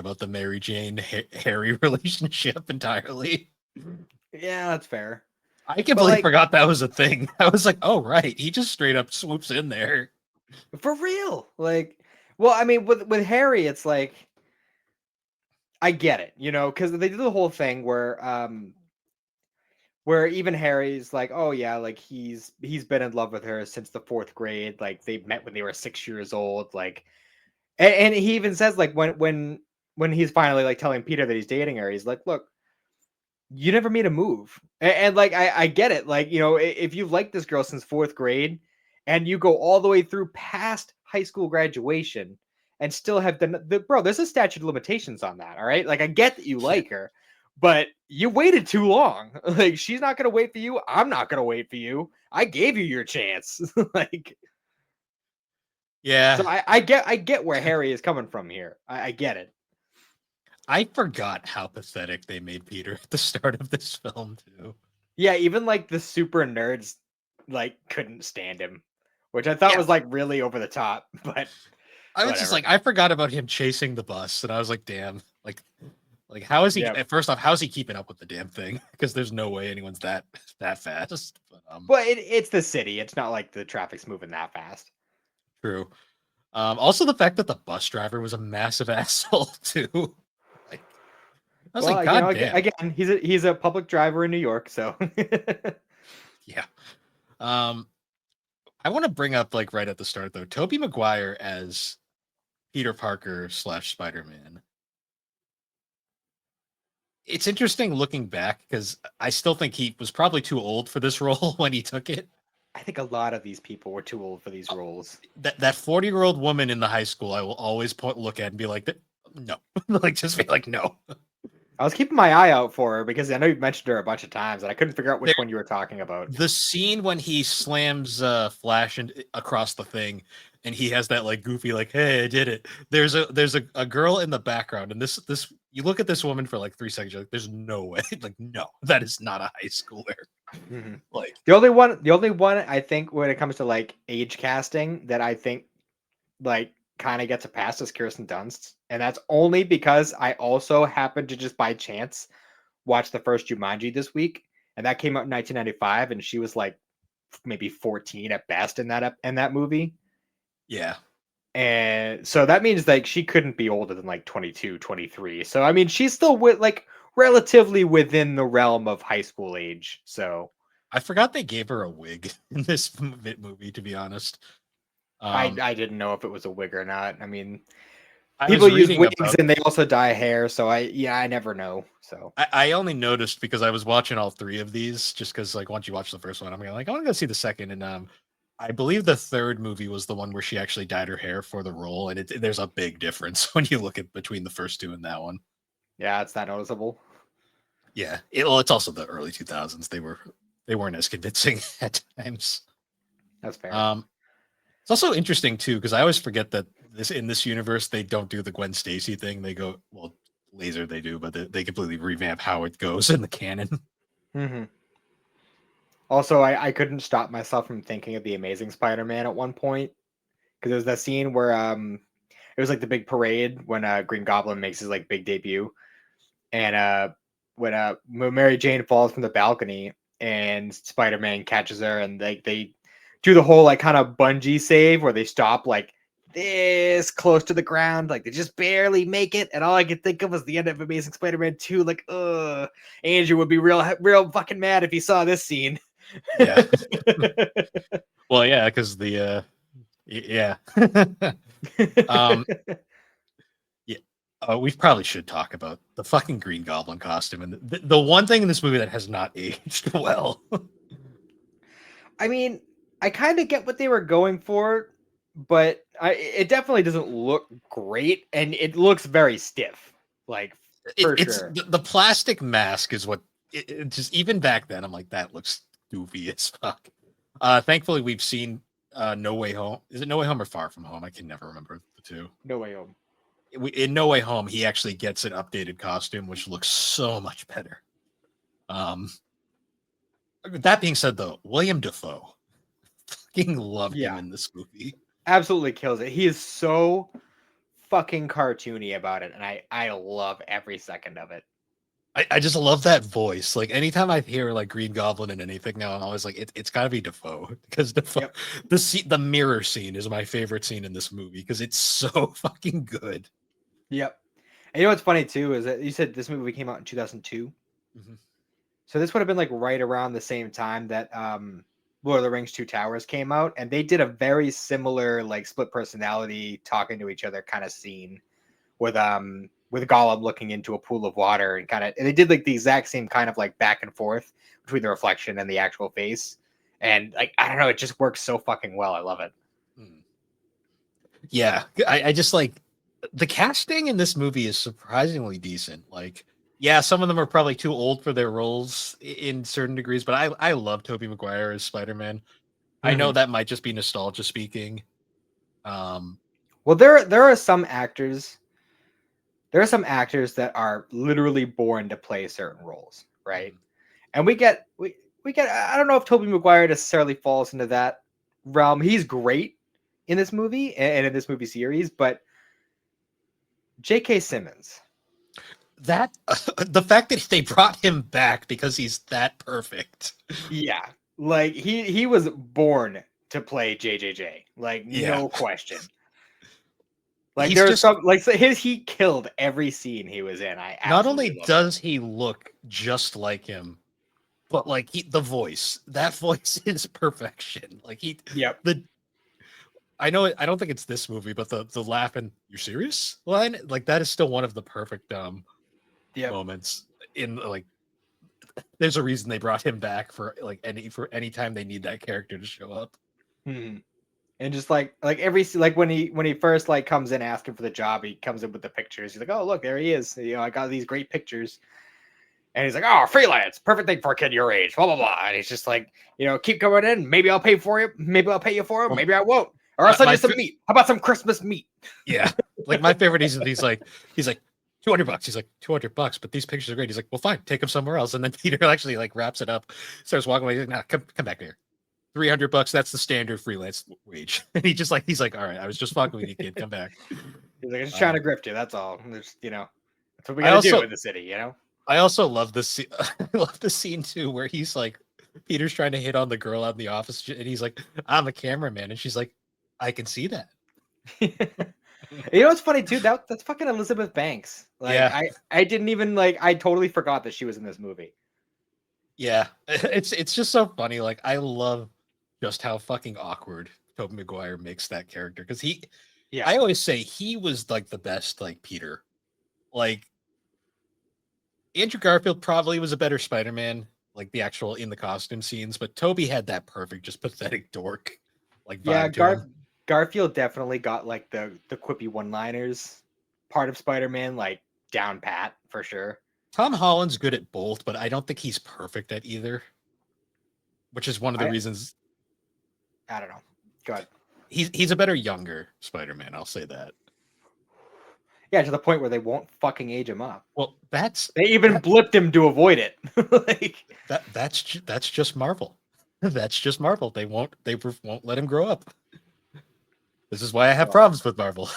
about the Mary Jane Harry relationship entirely? Yeah, that's fair. I But completely like forgot that was a thing. I was like, oh right, he just straight up swoops in there. for real, like, well, I mean, with Harry, it's like I get it, because they did the whole thing where even Harry's like, oh yeah, like he's been in love with her since the fourth grade. Like they met when they were 6 years old. Like, and he even says like when he's finally like telling Peter that he's dating her, he's like, look, you never made a move. And like, I get it. Like, you know, if you've liked this girl since fourth grade and you go all the way through past high school graduation and still have bro, there's a statute of limitations on that. All right. Like, I get that you Yeah. like her, but you waited too long. Like, she's not going to wait for you. I'm not going to wait for you. I gave you your chance. Like, Yeah. so I get where Harry is coming from here. I get it. I forgot how pathetic they made Peter at the start of this film too. Yeah, even like the super nerds like couldn't stand him, which I thought Yeah. was like really over the top, but I was just whatever. like, I forgot about him chasing the bus, and I was like, damn, like how is he? Yeah. First off, how's he keeping up with the damn thing? Because there's no way anyone's that fast. But But it's the city. It's not like the traffic's moving that fast. true. Also the fact that the bus driver was a massive asshole too. Like, I was like, Well, you know, God damn. again, he's a public driver in New York, so Yeah. Um, I want to bring up like right at the start though, Tobey Maguire as Peter Parker / Spider-Man. It's interesting looking back because I still think he was probably too old for this role when he took it. I think a lot of these people were too old for these roles. That 40-year-old woman in the high school, I will always look at and be like, no, like just be like, no. I was keeping my eye out for her because I know you've mentioned her a bunch of times, and I couldn't figure out which one you were talking about. The scene when he slams Flash across the thing, and he has that like goofy like, "Hey, I did it." There's a girl in the background, and this you look at this woman for like 3 seconds, you're like, "There's no way, like, no, that is not a high schooler." Mhm. Like, The only one I think when it comes to like age casting that I think like kind of gets a pass is Kirsten Dunst, and that's only because I also happened to just by chance watch the first Jumanji this week, and that came out in 1995, and she was like maybe 14 at best in that movie. yeah, And so that means like she couldn't be older than like 22, 23. So I mean she's still with like relatively within the realm of high school age. So I forgot they gave her a wig in this movie. To be honest, um, I didn't know if it was a wig or not. I mean, I people was use reading wigs about. and they also dye hair, so I never know. So I only noticed because I was watching all three of these, just because like once you watch the first one, I'm gonna like I want to go see the second, and I believe the third movie was the one where she actually dyed her hair for the role, and there's a big difference when you look at between the first two and that one. yeah, it's not noticeable. Yeah, well, it's also the early 2000s. They weren't as convincing at times. That's fair. Um, it's also interesting too because I always forget that in this universe they don't do the Gwen Stacy thing. They go well, laser they do, but they completely revamp how it goes in the canon. Hmm. Also, I couldn't stop myself from thinking of the Amazing Spider-Man at one point because there's that scene where it was like the big parade when Green Goblin makes his like big debut, and when Mary Jane falls from the balcony and Spider-Man catches her, and they do the whole like kind of bungee save where they stop like this close to the ground, like they just barely make it, and all I could think of was the end of Amazing Spider-Man 2. Like, Andrew would be real fucking mad if he saw this scene. Yeah. Well, yeah, because yeah. um, yeah. We probably should talk about the fucking Green Goblin costume and the one thing in this movie that has not aged well. I mean, I kind of get what they were going for, but it definitely doesn't look great, and it looks very stiff, like for It's sure. the plastic mask is what it just even back then I'm like that looks goofy as fuck. Thankfully we've seen No Way Home. Is it No Way Home or Far From Home? I can never remember the two. No Way Home. In No Way Home, he actually gets an updated costume, which looks so much better. Um, that being said, though, William Dafoe, fucking love him Yeah, in this movie. absolutely kills it. He is so fucking cartoony about it, and I love every second of it. I just love that voice. Like anytime I hear like Green Goblin in anything now, I'm always like, it's got to be Dafoe because Dafoe. Yep. The mirror scene is my favorite scene in this movie because it's so fucking good. Yep. And you know what's funny too is that you said this movie came out in 2002. Mhm. So this would have been like right around the same time that Lord of the Rings Two Towers came out, and they did a very similar like split personality talking to each other kind of scene with with Gollum looking into a pool of water and they did like the exact same kind of like back and forth between the reflection and the actual face. And like, I don't know, it just works so fucking well. I love it. Yeah, I just like the casting in this movie is surprisingly decent. Like, yeah, some of them are probably too old for their roles in certain degrees, but I love Tobey Maguire as Spider-Man. I know Mhm. that might just be nostalgia speaking. Um, Well, there are some actors. There are some actors that are literally born to play certain roles, right? mhm, And we get. I don't know if Tobey Maguire necessarily falls into that realm. He's great in this movie and in this movie series, but J.K. Simmons, that the fact that they brought him back because he's that perfect. yeah, like he was born to play JJJ, like Yeah, no question. Like he's there's just some like so he killed every scene he was in. I not only absolutely loved it. does he look just like him, but like the voice, that voice is perfection. Like Yep. the I know I don't think it's this movie, but the laugh and "you're serious" line, like that is still one of the perfect Yep. moments in like there's a reason they brought him back for any time they need that character to show up. Mhm. And just like like when he first like comes in asking for the job, he comes in with the pictures. He's like, "Oh, look, there he is. You know, I got these great pictures." And he's like, "Oh, freelance, perfect thing for a kid your age." Blah blah blah. And he's just like, you know, keep coming in. Maybe I'll pay for you. Maybe I'll pay you for him. Well, Maybe I won't. Or I'll my, send my you some meat. How about some Christmas meat? yeah, like my favorite is he's like $200. He's like $200, but these pictures are great. He's like, well, fine, take them somewhere else. And then Peter actually like wraps it up, starts walking away. He's like, nah, come back here. $300, that's the standard freelance wage. And he's like, all right, I was just fucking with you, kid. Come back. He's like, "I'm just trying Uh, to grift you. That's all. There's, you know, that's what we I got to do also in the city. You know." I also love this. I love the scene too, where he's like, Peter's trying to hit on the girl out in the office, and he's like, "I'm a cameraman," and she's like, "I can see that." You know what's funny too? That's fucking Elizabeth Banks. Like Yeah, I didn't even like I totally forgot that she was in this movie. yeah. It's just so funny. Like I love just how fucking awkward Tobey Maguire makes that character because Yeah. I always say he was like the best, like Peter. Like Andrew Garfield probably was a better Spider-Man, like the actual in the costume scenes, but Toby had that perfect, just pathetic dork like Yeah, vibe to him. Garfield definitely got like the quippy one-liners part of Spider-Man like down pat for sure. Tom Holland's good at both, but I don't think he's perfect at either, which is one of the I reasons I don't know. God. he's a better younger Spider-Man, I'll say that. Yeah, to the point where they won't fucking age him up. Well, They even that blipped him to avoid it. Like that's just Marvel. That's just Marvel. They won't let him grow up. This is why I have well, problems with Marvel.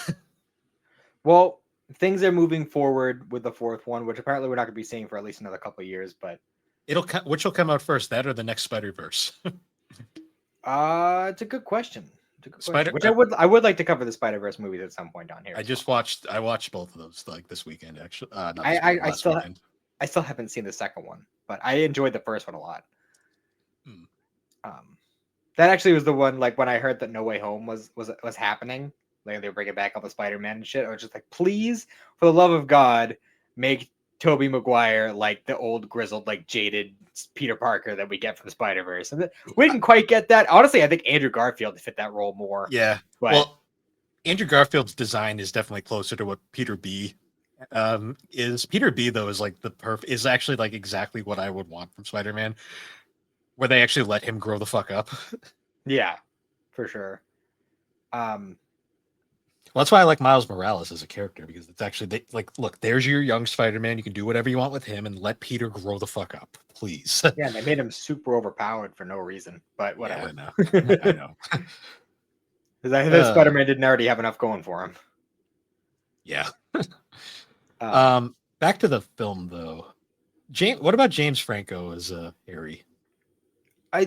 well, things are moving forward with the fourth one, which apparently we're not going to be seeing for at least another couple of years, but Which will come out first, that or the next Spider-Verse? it's a good question. It's a good question. Spider Which I would like to cover the Spider-Verse movies at some point on here as well. I watched both of those like this weekend actually. Not I this weekend, I, I last still weekend. I still haven't seen the second one, but I enjoyed the first one a lot. Hmm. Um, that actually was the one like when I heard that No Way Home was happening, like they were bringing back all the Spider-Man and shit. I was just like, please, for the love of God, make Tobey Maguire like the old grizzled, like jaded Peter Parker that we get from Spider-Verse. And we didn't quite get that. Honestly, I think Andrew Garfield fit that role more. Yeah. But Well, Andrew Garfield's design is definitely closer to what Peter B is. Peter B though is like is actually like exactly what I would want from Spider-Man, where they actually let him grow the fuck up. yeah, for sure. Um, Well, that's why I like Miles Morales as a character because it's actually like, look, there's your young Spider-Man. You can do whatever you want with him, and let Peter grow the fuck up, please. yeah, and they made him super overpowered for no reason, but Yeah, whatever. I know, I know. Because I think Uh, Spider-Man didn't already have enough going for him. yeah. Um, Back to the film though. James, what about James Franco as Harry?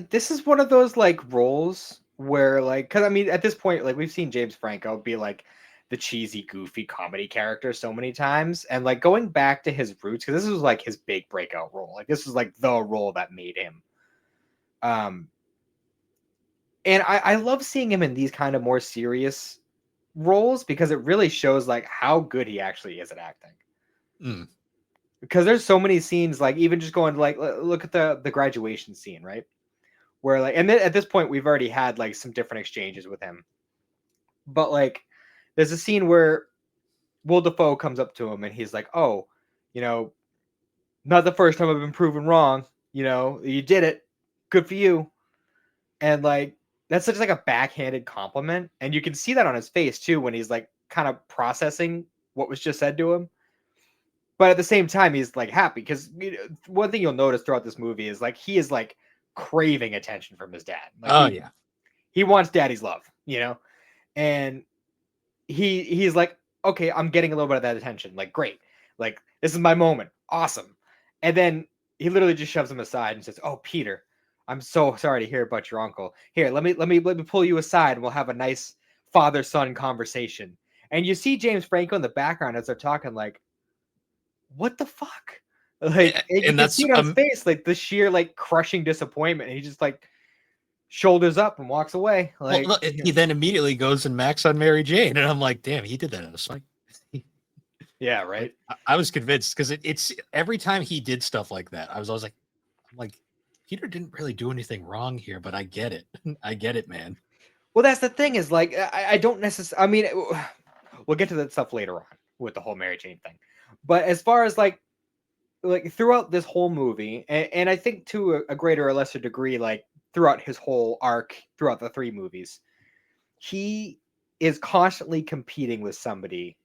this is one of those like roles where like because I mean at this point like we've seen James Franco be like the cheesy goofy comedy character so many times and like going back to his roots because this was like his big breakout role like this was like the role that made him um and I love seeing him in these kind of more serious roles because it really shows like how good he actually is at acting. Mm. Because there's so many scenes, like even just going to like look at the graduation scene, right? Where like, and at this point we've already had like some different exchanges with him, but like there's a scene where Will Dafoe comes up to him and he's like, "Oh, you know, not the first time I've been proven wrong. You know, you did it. Good for you." And like that's such like a backhanded compliment, and you can see that on his face too when he's like kind of processing what was just said to him. But at the same time, he's like happy because one thing you'll notice throughout this movie is like he is like craving attention from his dad. Like Oh yeah. he wants daddy's love, you know, and he's like, okay, I'm getting a little bit of that attention. Like great, like this is my moment, awesome. And then he literally just shoves him aside and says, "Oh, Peter, I'm so sorry to hear about your uncle. Here, let me pull you aside, and we'll have a nice father son conversation." And you see James Franco in the background as they're talking, like, what the fuck? Like, and you And can see that's it on his face, like the sheer like crushing disappointment. And he just like shoulders up and walks away. well, Like, look, he then immediately goes and Max on Mary Jane, and I'm like, damn, he did that in a spike. yeah, Like right. I was convinced because it's every time he did stuff like that, I was always like, I'm like, Peter didn't really do anything wrong here, but I get it. I get it, man. Well, that's the thing is like I don't necessarily. I mean, we'll get to that stuff later on with the whole Mary Jane thing. But as far as like throughout this whole movie, and I think to a greater or lesser degree, like throughout his whole arc, throughout the three movies, he is constantly competing with somebody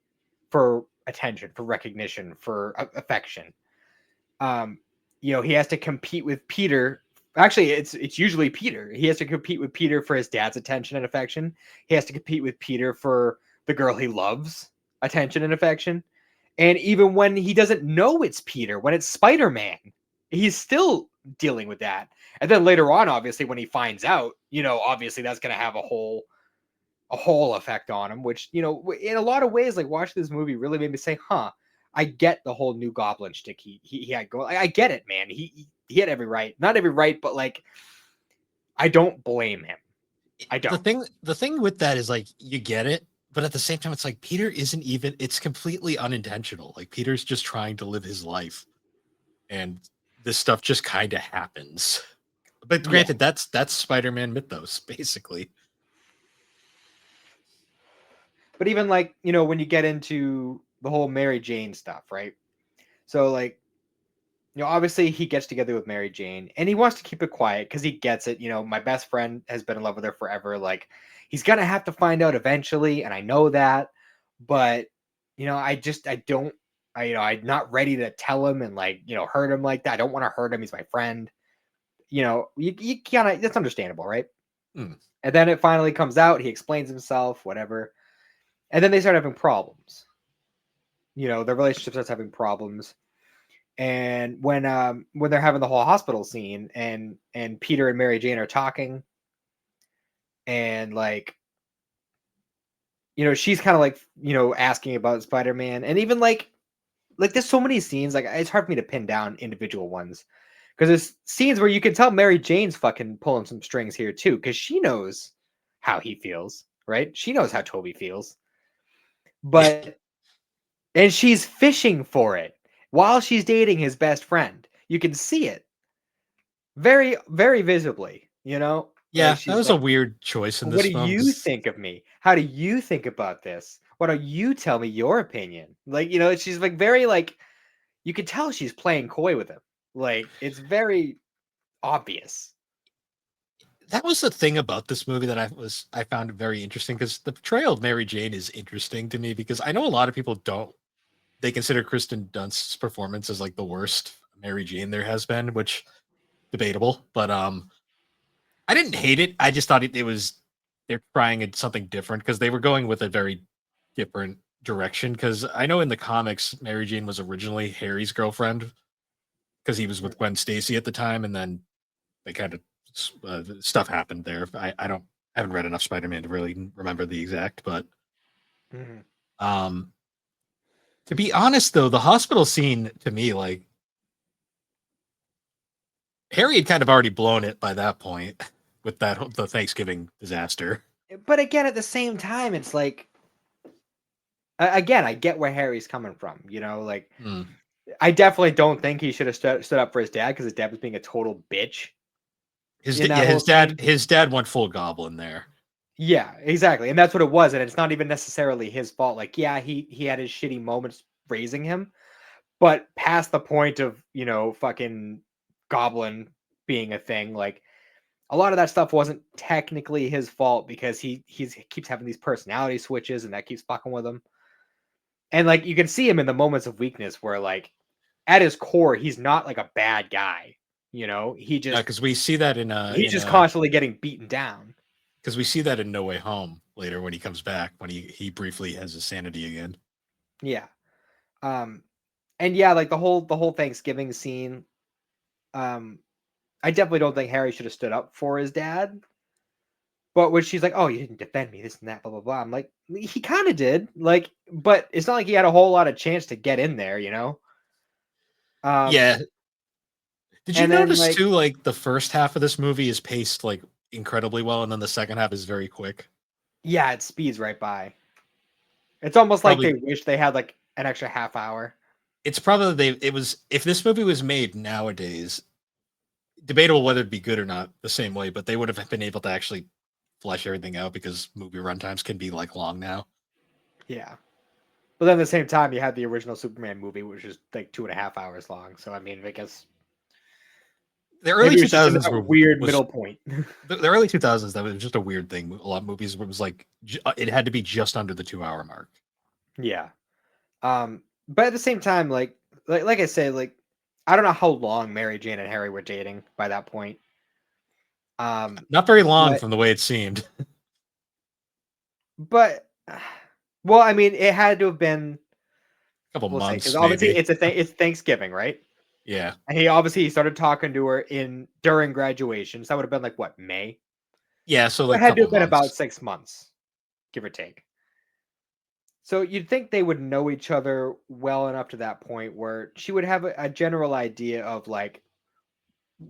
for attention, for recognition, for affection. Um, you know, he has to compete with Peter. Actually, it's usually Peter. He has to compete with Peter for his dad's attention and affection. He has to compete with Peter for the girl he loves, attention and affection. And even when he doesn't know it's Peter, when it's Spider-Man, he's still dealing with that. And then later on, obviously, when he finds out, you know, obviously that's going to have a whole effect on him, which, you know, in a lot of ways, like watching this movie really made me say, huh, I get the whole new Goblin shtick he had going. I get it, man. He had every right, not every right, but like I don't blame him. I The don't. thing with that is like you get it, but at the same time, it's like Peter isn't even. It's completely unintentional. Like Peter's just trying to live his life, and this stuff just kind of happens. But Yeah, granted, that's Spider-Man mythos, basically. but even like you know when you get into the whole Mary Jane stuff, right? So like you know, obviously he gets together with Mary Jane and he wants to keep it quiet because he gets it. You know, my best friend has been in love with her forever. Like, he's gonna have to find out eventually, and I know that. But you know, I don't. I'm not ready to tell him and like hurt him like that. I don't want to hurt him. He's my friend. You know, you kind of that's understandable, right? Hmm. And then it finally comes out. He explains himself, whatever, and then they start having problems. You know, their relationship starts having problems. And when they're having the whole hospital scene and Peter and Mary Jane are talking and like she's kind of like asking about Spider-Man and even like there's so many scenes like it's hard for me to pin down individual ones because there's scenes where you can tell Mary Jane's fucking pulling some strings here too because she knows how he feels, right? She knows how Toby feels, Yeah, but and she's fishing for it while she's dating his best friend. You can see it very, very visibly, like yeah, that she's was a like, weird choice in what do this film you because think of me? How do you think about this? Why don't you tell me your opinion? Like, she's like very like you can tell she's playing coy with him. Like it's very obvious. that was the thing about this movie that I found very interesting because the portrayal of Mary Jane is interesting to me because I know a lot of people don't they consider Kristen Dunst's performance as like the worst Mary Jane there has been, which debatable, but I didn't hate it. I just thought it was they're trying something different because they were going with a very different direction. Because I know in the comics, Mary Jane was originally Harry's girlfriend because he was with Gwen Stacy at the time, and then they kind of stuff happened there. I haven't read enough Spider Man to really remember the exact, but Mhm. um, to be honest though, the hospital scene to me like Harry had kind of already blown it by that point with the Thanksgiving disaster. But again, at the same time, it's like again, I get where Harry's coming from. Like Mm. I definitely don't think he should have stood up for his dad because his dad was being a total bitch in that Yeah, whole scene. his dad went full goblin there. Yeah, exactly, and that's what it was, and it's not even necessarily his fault. Like, yeah, he had his shitty moments raising him, but past the point of fucking goblin being a thing, like a lot of that stuff wasn't technically his fault because he keeps having these personality switches, and that keeps fucking with him. And like you can see him in the moments of weakness where like at his core he's not like a bad guy. He No, just because we see that he's just constantly getting beaten down. because we see that in No Way Home later when he comes back when he briefly has his sanity again. Yeah. Um and yeah, like the whole Thanksgiving scene, um I definitely don't think Harry should have stood up for his dad. But when she's like, "Oh, you didn't defend me, this and that, blah blah blah," I'm like, he kind of did, like, but it's not like he had a whole lot of chance to get in there. Um, Yeah. Did you and then notice like, too, like the first half of this movie is paced like incredibly well, and then the second half is very quick? yeah, it speeds right by. It's almost like Probably they wish they had like an extra half hour. it's probably it was if this movie was made nowadays, debatable whether it'd be good or not the same way, but they would have been able to actually flesh everything out because movie runtimes can be like long now. Yeah, but then at the same time, you had the original Superman movie, which is like 2.5 hours long. So I mean, I guess The early maybe it was just in 2000s that weird was middle point. the early 2000s. That was just a weird thing. A lot of movies it was like it had to be just under the 2 hour mark. Yeah. But at the same time, like I say, like I don't know how long Mary Jane and Harry were dating by that point. Um, Not very long but from the way it seemed. but well, I mean, it had to have been, A couple we'll say, because months obviously maybe. it's Thanksgiving, right? Yeah. And he started talking to her in during graduation. So that would have been like what, May? Yeah, so So it like a had to couple have been about months. 6 months, give or take. So you'd think they would know each other well enough to that point where she would have a general idea of like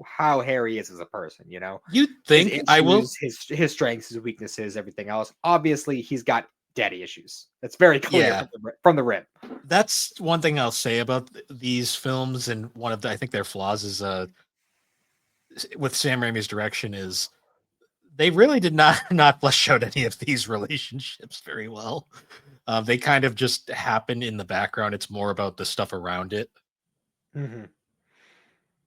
how Harry is as a person. You'd His think I will. issues, his strengths, his weaknesses, everything else. Obviously, he's got daddy issues. That's very clear Yeah, from the rip. that's one thing I'll say about these films, and one of I think their flaws is with Sam Raimi's direction is they really did not not flesh out any of these relationships very well. They kind of just happen in the background. It's more about the stuff around it, Hmm.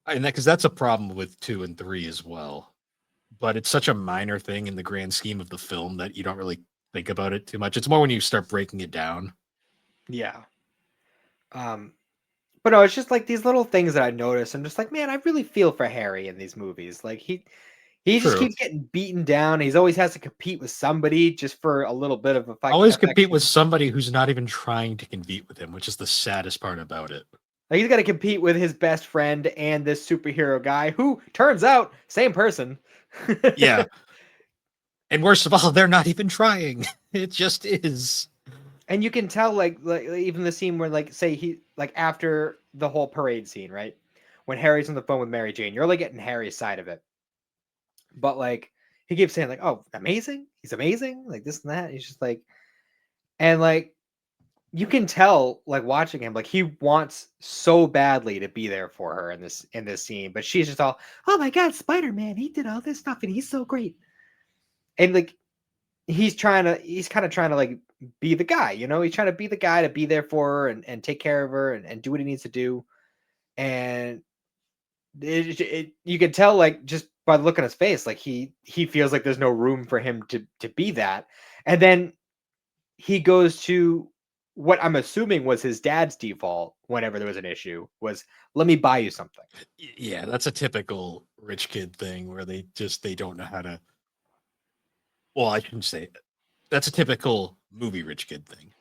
and because that's a problem with 2 and 3 as well. But it's such a minor thing in the grand scheme of the film that you don't really think about it too much. It's more when you start breaking it down. Yeah. Um, but no, it's just like these little things that I notice. I'm just like, man, I really feel for Harry in these movies. Like he just True. keeps getting beaten down. He's always has to compete with somebody just for a little bit of Always compete with affection. somebody who's not even trying to compete with him, which is the saddest part about it. Like he's got to compete with his best friend and this superhero guy, who turns out same person. Yeah. And worst of all, they're not even trying. It just is. And you can tell, like even the scene where, like, say he like after the whole parade scene, right? When Harry's on the phone with Mary Jane, you're only getting Harry's side of it. But like he keeps saying, like, "Oh, amazing! He's amazing!" Like this and that. He's just like, and like you can tell, like watching him, like he wants so badly to be there for her in this scene, but she's just all, "Oh my God, Spider Man! He did all this stuff, and he's so great." And like he's kind of trying to like be the guy, he's trying to be the guy to be there for her and take care of her and do what he needs to do. And you can tell, like, just by the look on his face, like he feels like there's no room for him to be that. And then he goes to what I'm assuming was his dad's default whenever there was an issue was, let me buy you something. Yeah, that's a typical rich kid thing where they don't know how to. Well, I shouldn't say it. That's a typical movie rich kid thing.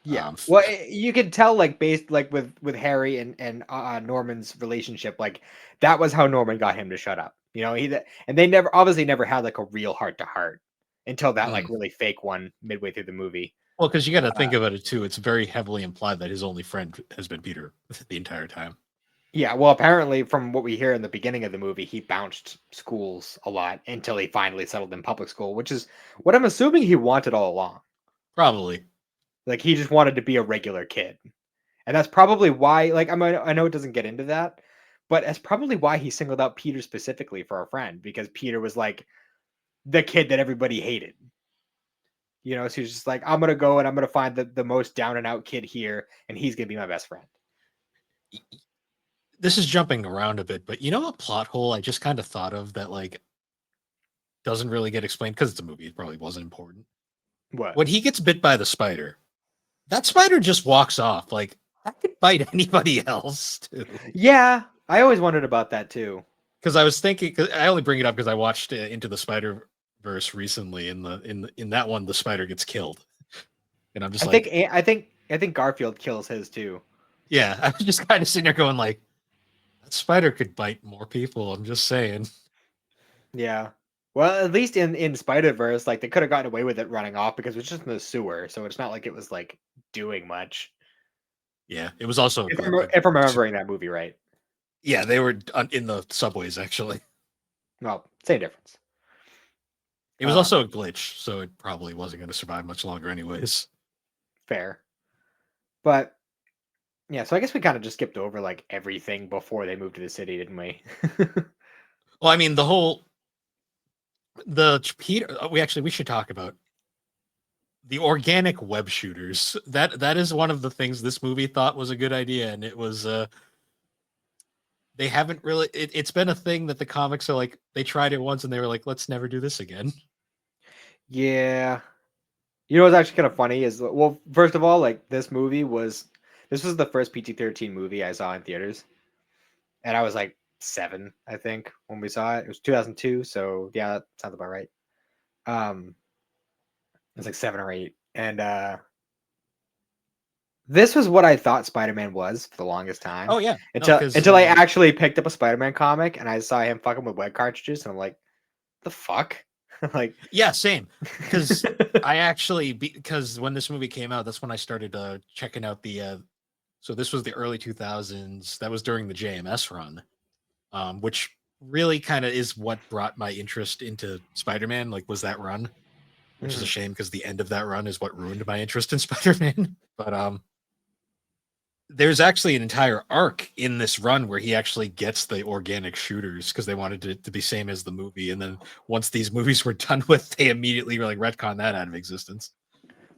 Yeah. F- Well, you could tell, like, based like with Harry and Norman's relationship, like that was how Norman got him to shut up. And they never obviously never had like a real heart to heart until that like mm. really fake one midway through the movie. Well, because you got to Uh, think about it too. It's very heavily implied that his only friend has been Peter the entire time. yeah. Well, apparently, from what we hear in the beginning of the movie, he bounced schools a lot until he finally settled in public school, which is what I'm assuming he wanted all along. Probably. Like he just wanted to be a regular kid. And that's probably why, like, I know it doesn't get into that, but that's probably why he singled out Peter specifically for a friend, because Peter was like the kid that everybody hated. You know, so he's just like, I'm gonna go and I'm gonna find the most down and out kid here, and he's gonna be my best friend. This is jumping around a bit, but you know a plot hole I just kind of thought of that like doesn't really get explained because it's a movie. It probably wasn't important. What? When he gets bit by the spider, that spider just walks off. Like that could bite anybody else too. Yeah, I always wondered about that too. Because I was thinking, cause I only bring it up because I watched Into the Spider Verse recently. In that one, the spider gets killed, and I'm just like, I think Garfield kills his too. yeah. I was just kind of sitting there going like, that spider could bite more people. I'm just saying. Yeah. Well, at least in Spider Verse, like they could have gotten away with it running off because it was just in the sewer, so it's not like it was like doing much. Yeah, it was also a group of. If I'm remembering that movie right. Yeah, they were in the subways actually. Well, same difference. It was also a glitch, so it probably wasn't going to survive much longer, anyways. Fair. But yeah, so I guess we kind of just skipped over like everything before they moved to the city, didn't we? Well, I mean, the Peter. We should talk about the organic web shooters. That is one of the things this movie thought was a good idea, and it was. They haven't really. It's been a thing that the comics are like. They tried it once, and they were like, "Let's never do this again." Yeah. You know what's actually kind of funny is, well, first of all, like this was the first PG-13 movie I saw in theaters, and I was like 7, I think, when we saw it. It was 2002, so yeah, that sounds about right. Um, it was like 7 or 8, and this was what I thought Spider-Man was for the longest time Oh yeah, no, until because I actually picked up a Spider-Man comic and I saw him fucking with web cartridges, and I'm like, the fuck, like, yeah, same. Because I actually because when this movie came out, that's when I started checking out the. So this was the early 2000s. That was during the JMS run, which really kind of is what brought my interest into Spider-Man. Like, was that run, which is a mhm. shame because the end of that run is what ruined my interest in Spider-Man. But there's actually an entire arc in this run where he actually gets the organic shooters because they wanted it to be same as the movie, and then once these movies were done with, they immediately were like retcon that out of existence.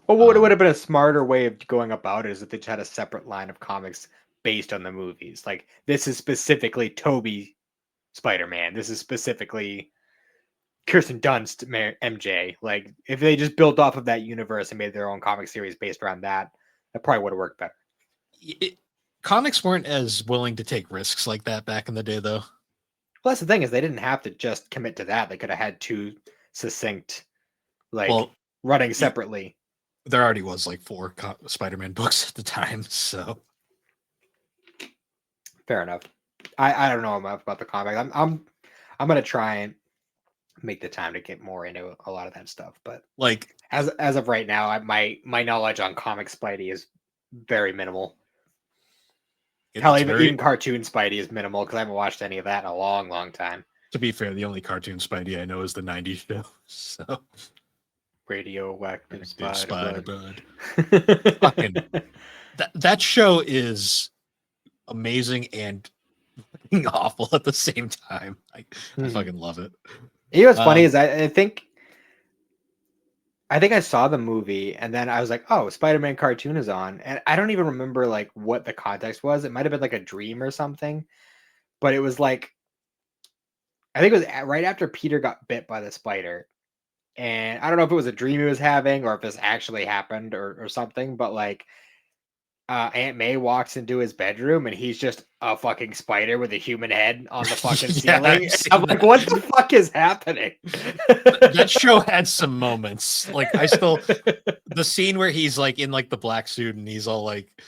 Well, what would Um, have been a smarter way of going about it is if they just had a separate line of comics based on the movies. Like, this is specifically Toby Spider-Man. This is specifically Kirsten Dunst MJ. Like, if they just built off of that universe and made their own comic series based around that, that probably would have worked better. it, Comics weren't as willing to take risks like that back in the day, though. Well, that's the thing, is they didn't have to just commit to that. They could have had two succinct, like, Well, running separately. there already was like 4 Spider-Man books at the time, so Fair enough. I don't know enough about the comic. I'm gonna try and make the time to get more into a lot of that stuff. But like as of right now, my knowledge on comic Spidey is very minimal. Hell, it's even very. cartoon Spidey is minimal because I haven't watched any of that in a long, long time. To be fair, the only cartoon Spidey I know is the '90s show. So Radioactive active Spider Spider Blood. Bud. Fucking that show is amazing and fucking awful at the same time. I Mhm. fucking love it. You know what's funny Um, is I think I saw the movie and then I was like, oh, Spider-Man cartoon is on. And I don't even remember like what the context was. It might have been like a dream or something, but it was like, I think it was right after Peter got bit by the spider. And I don't know if it was a dream he was having or if this actually happened or something, but like Aunt May walks into his bedroom and he's just a fucking spider with a human head on the fucking yeah, ceiling. I've I'm seen like, that. what the fuck is happening? That show had some moments. Like I still the scene where he's like in like the black suit and he's all like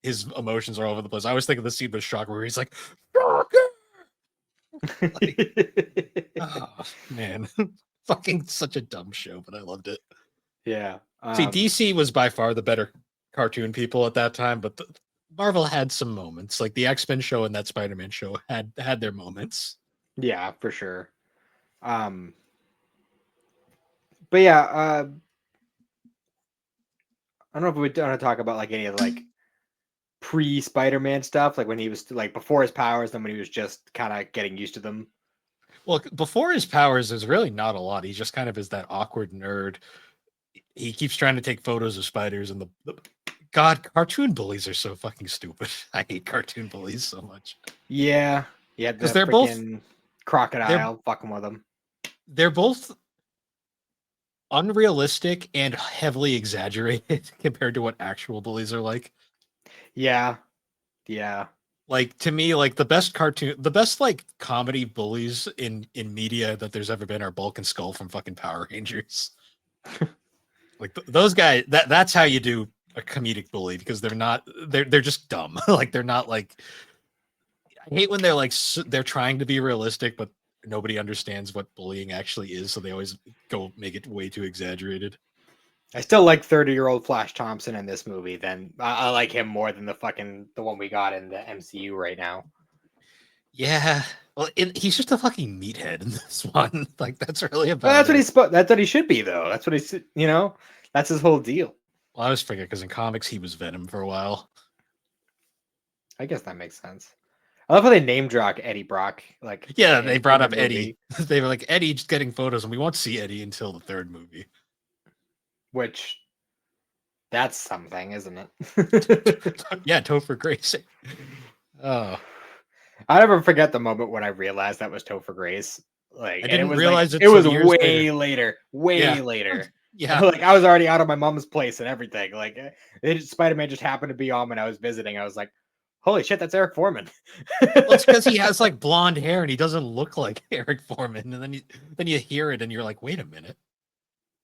his emotions are all over the place. I always think of the scene with Shocker where he's like, Shocker! Like, oh man, fucking such a dumb show, but I loved it. Yeah. See, DC was by far the better cartoon people at that time, but Marvel had some moments. Like the X-Men show and that Spider-Man show had their moments. Yeah, for sure. But yeah, I don't know if we want to talk about like any of the, like pre-Spider-Man stuff, like when he was like before his powers, then when he was just kind of getting used to them. Well, before his powers, there's really not a lot. He just kind of is that awkward nerd. He keeps trying to take photos of spiders, and the God, cartoon bullies are so fucking stupid. I hate cartoon bullies so much Yeah, yeah, because the freaking they're crocodile fucking with him. they're both unrealistic and heavily exaggerated compared to what actual bullies are like. Yeah, yeah. Like to me, like the best like comedy bullies in media that there's ever been are Bulk and Skull from fucking Power Rangers. Like those guys, that's how you do a comedic bully because they're just dumb. Like they're not like I hate when they're like they're trying to be realistic, but nobody understands what bullying actually is, so they always go make it way too exaggerated. I still like 30-year-old Flash Thompson in this movie. Then I like him more than the one we got in the MCU right now. Yeah, well, he's just a fucking meathead in this one. Like that's really Well, about it. that's what he should be though. That's what he's that's his whole deal. Well, I was forget because in comics he was Venom for a while. I guess that makes sense. I love how they name drop Eddie Brock. Like, Yeah, they brought the up Eddie. movie, They were like Eddie just getting photos, and we won't see Eddie until the third movie. which that's something, isn't it? Yeah, Topher Grace. Oh, I never forget the moment when I realized that was Topher Grace. Like, I and it didn't was like realize it it till was years way later. later, way Yeah, later. yeah. Like I was already out of my mom's place and everything. Like Spider-Man just happened to be on when I was visiting. I was like, "Holy shit, that's Eric Foreman." Well, it's because he has like blonde hair and he doesn't look like Eric Foreman. And then you hear it and you're like, wait a minute.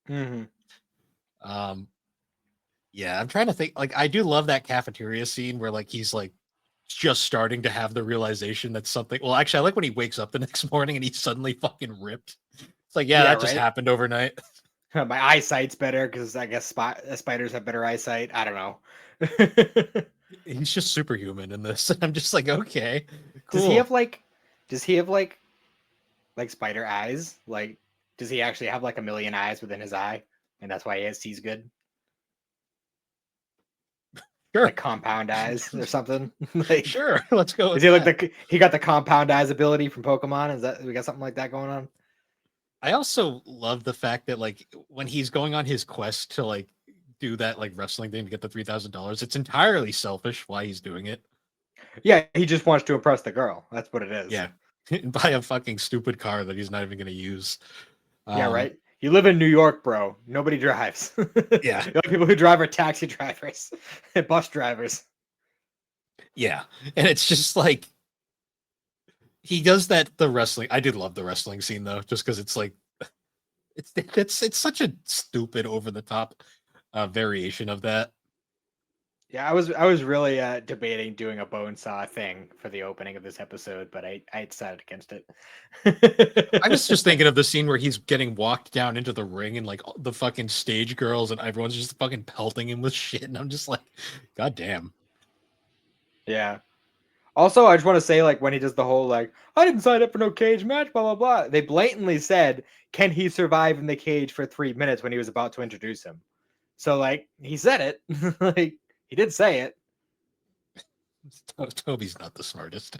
Mm-hmm. Um, yeah, I'm trying to think. Like, I do love that cafeteria scene where like he's like just starting to have the realization that something. Well, actually, I like when he wakes up the next morning and he's suddenly fucking ripped. It's like, yeah, Yeah, that just right. happened overnight. My eyesight's better because I guess spiders have better eyesight. I don't know. He's just superhuman in this. I'm just like, okay, Does he have cool. like? Does he have like spider eyes? Like, does he actually have like a million eyes within his eye, and that's why he sees good? Like Sure, compound eyes or something? Like, sure. Let's go is with he like that. he got the compound eyes ability from Pokemon? Is that we got something like that going on? I also love the fact that like when he's going on his quest to like do that like wrestling thing to get the $3,000, it's entirely selfish why he's doing it. Yeah, he just wants to impress the girl. That's what it is. Yeah, buy a fucking stupid car that he's not even going to use. Yeah, Um, right. You live in New York, bro. Nobody drives. yeah, The only people who drive are taxi drivers and bus drivers. yeah, and it's just like he does that the wrestling. I did love the wrestling scene though, just because it's like it's such a stupid over the top variation of that. Yeah, I was really debating doing a bone saw thing for the opening of this episode, but I decided against I was it. just thinking of the scene where he's getting walked down into the ring and like the fucking stage girls and everyone's just fucking pelting him with shit. And I'm just like, God damn. Yeah. Also, I just want to say, like, when he does the whole like, I didn't sign up for no cage match, blah blah blah. They blatantly said, "Can he survive in the cage for 3 minutes?" when he was about to introduce him. So, like, he said it. Like, he did say it. Toby's not the smartest.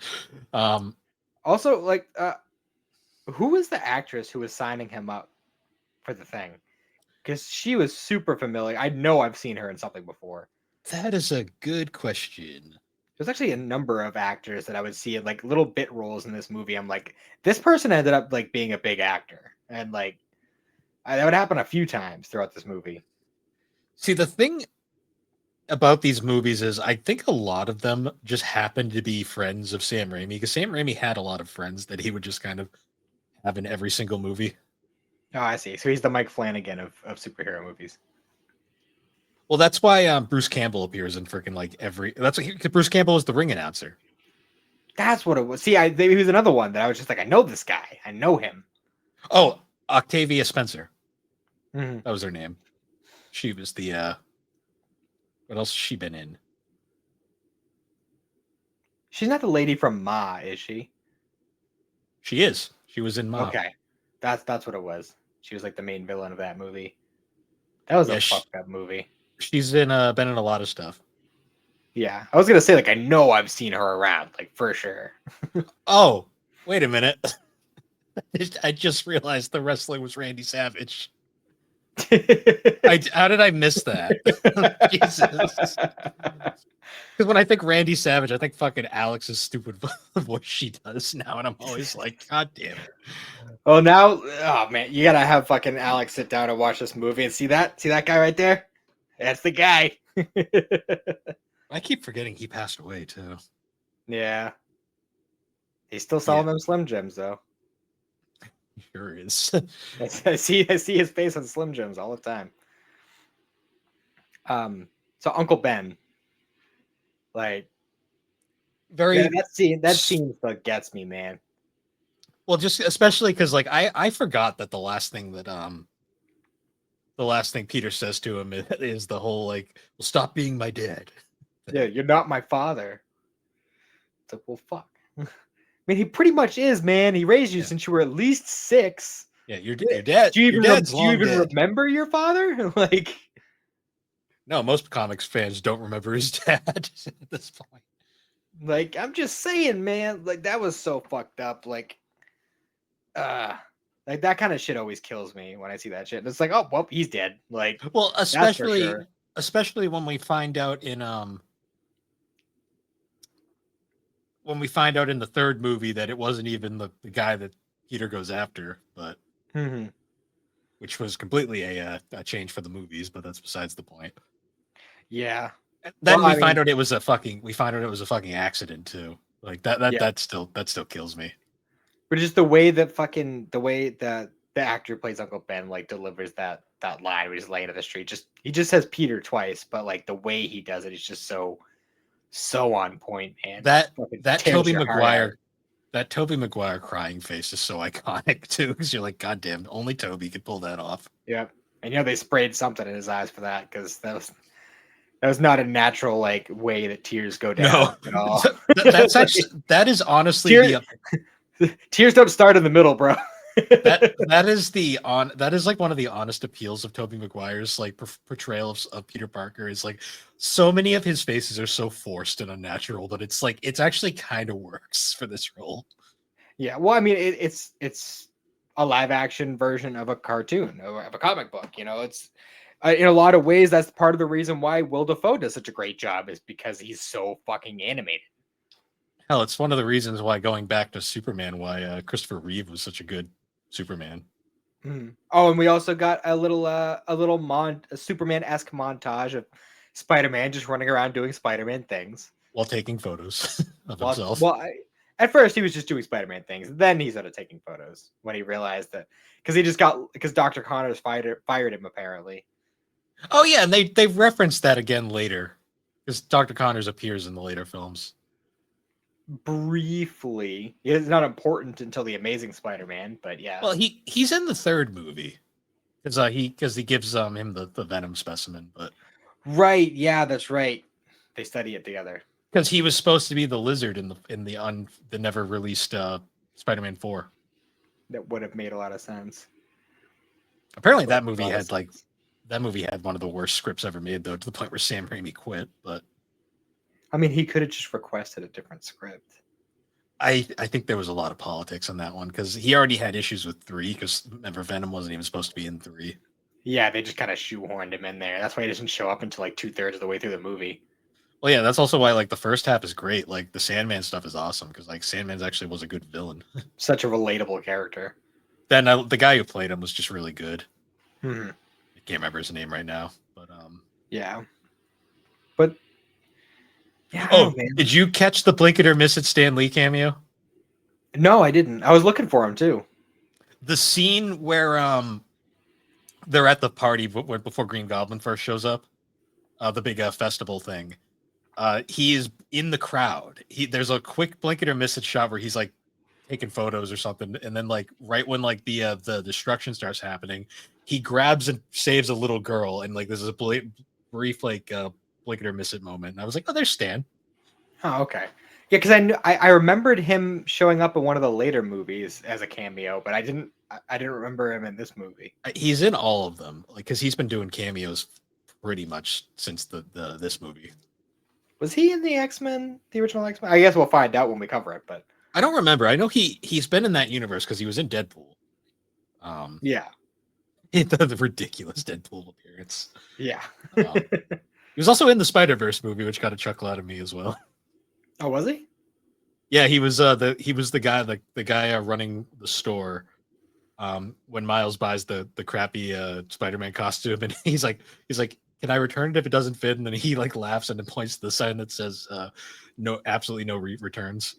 Um, Also, like, who was the actress who was signing him up for the thing? Because she was super familiar. I know I've seen her in something before. that is a good question. There's actually a number of actors that I would see in like little bit roles in this movie. I'm like, this person ended up like being a big actor, and like that would happen a few times throughout this movie. See, the thing about these movies is I think a lot of them just happen to be friends of Sam Raimi because Sam Raimi had a lot of friends that he would just kind of have in every single movie. Oh, I see. So he's the Mike Flanagan of superhero movies. Well, that's why Bruce Campbell appears in freaking like every. That's what Bruce Campbell was the ring announcer. That's what it was. See, he was another one that I was just like, I know this guy. I know him. Oh, Octavia Spencer. Mhm. That was her name. She was the what else has she been in? She's not the lady from Ma, is she? She is. She was in Ma. Okay, that's what it was. She was like the main villain of that movie. That was a Yeah, fucked up movie. She's been in a lot of stuff. Yeah, I was gonna say like I know I've seen her around like for sure. Oh, wait a minute. I just realized the wrestler was Randy Savage. How did I miss that? Jesus. Because when I think Randy Savage, I think fucking Alex's stupid voice she does now, and I'm always like, God damn it. Oh, now, oh man, you gotta have fucking Alex sit down and watch this movie and see that guy right there. That's the guy. I keep forgetting he passed away too. Yeah, he's still Yeah, selling them Slim Jims though. he sure is. I see his face on Slim Jims all the time. So Uncle Ben, like Very that scene still gets me, man. well, just especially because like I forgot that the last thing Peter says to him is the whole like, well, stop being my dad. Yeah, you're not my father. It's like, well, fuck. I mean, he pretty much is, man. He raised you since you were at least 6. Yeah, your dad. Do you Your even dad's do you long even dead. remember your father? Like, No, most comics fans don't remember his dad at this point. like I'm just saying, man. Like that was so fucked up. Like that kind of shit always kills me when I see that shit. It's like, oh well, he's dead. Like Well, that's for sure. especially when we find out in the third movie that it wasn't even the guy that Peter goes after, but Mm-hmm. which was completely a change for the movies, but that's besides the point. Yeah. Then Well, I mean, we find out it was a fucking accident too. Like yeah. that still kills me. But just the way that the way that the actor plays Uncle Ben like delivers that line where he's laying in the street. He just says Peter twice, but like the way he does it is just so on point, man. That Fucking that tears Toby your heart out. Maguire that Toby Maguire crying face is so iconic too, because you're like, God damn, only Toby could pull that off. Yep. And they sprayed something in his eyes for that because that was not a natural like way that tears go down No, at all. that's actually that is honestly tears, tears don't start in the middle, bro. that is like one of the honest appeals of Tobey Maguire's like portrayal of Peter Parker is like so many of his faces are so forced and unnatural that it's like it's actually kind of works for this role. Yeah, well, I mean, it's a live action version of a cartoon or of a comic book. It's in a lot of ways that's part of the reason why Will Dafoe does such a great job is because he's so fucking animated. Hell, it's one of the reasons why going back to Superman, why Christopher Reeve was such a good Superman. Mhm. Oh, and we also got a Superman-esque montage of Spider-Man just running around doing Spider-Man things. While taking photos of Well, himself. well, at first he was just doing Spider-Man things. Then he started taking photos when he realized that because Dr. Connors fired him apparently. Oh yeah, and they referenced that again later because Dr. Connors appears in the later films. Briefly, it's not important until the Amazing Spider-Man, but yeah. Well, he's in the third movie because he gives him the Venom specimen, but Right, yeah, that's right. They study it together. because he was supposed to be the lizard in the never released Spider-Man 4. That would have made a lot of sense. Apparently, Would have made a lot of sense. that movie had one of the worst scripts ever made, though, to the point where Sam Raimi quit. But I mean, he could have just requested a different script. I think there was a lot of politics on that one because he already had issues with 3 because remember Venom wasn't even supposed to be in 3. Yeah, they just kind of shoehorned him in there. That's why he doesn't show up until like 2/3 of the way through the movie. Well, yeah, that's also why like the first half is great. Like the Sandman stuff is awesome because like Sandman's actually was a good villain. Such a relatable character. Then the guy who played him was just really good. Hmm. I can't remember his name right now, but Yeah, but yeah. oh, did you catch the blink it or miss it Stan Lee cameo? No, I didn't. I was looking for him too. The scene where they're at the party before Green Goblin first shows up, the big festival thing. He is in the crowd. There's a quick blink it or miss it shot where he's like taking photos or something, and then like right when like the destruction starts happening, he grabs and saves a little girl, and like there's a brief like blink it or miss it moment. And I was like, oh, there's Stan. Oh, okay. Yeah, because I remembered him showing up in one of the later movies as a cameo, but I didn't remember him in this movie. He's in all of them, like because he's been doing cameos pretty much since the this movie. Was he in the X-Men, the original X-Men? I guess we'll find out when we cover it, but I don't remember. I know he's been in that universe because he was in Deadpool. yeah. The ridiculous Deadpool appearance. Yeah. He was also in the Spider-Verse movie, which got a chuckle out of me as well. Oh, was he? Yeah, he was the guy running the store. When Miles buys the crappy Spider-Man costume, and he's like, "Can I return it if it doesn't fit?" And then he like laughs and then points to the sign that says, "No, absolutely no returns."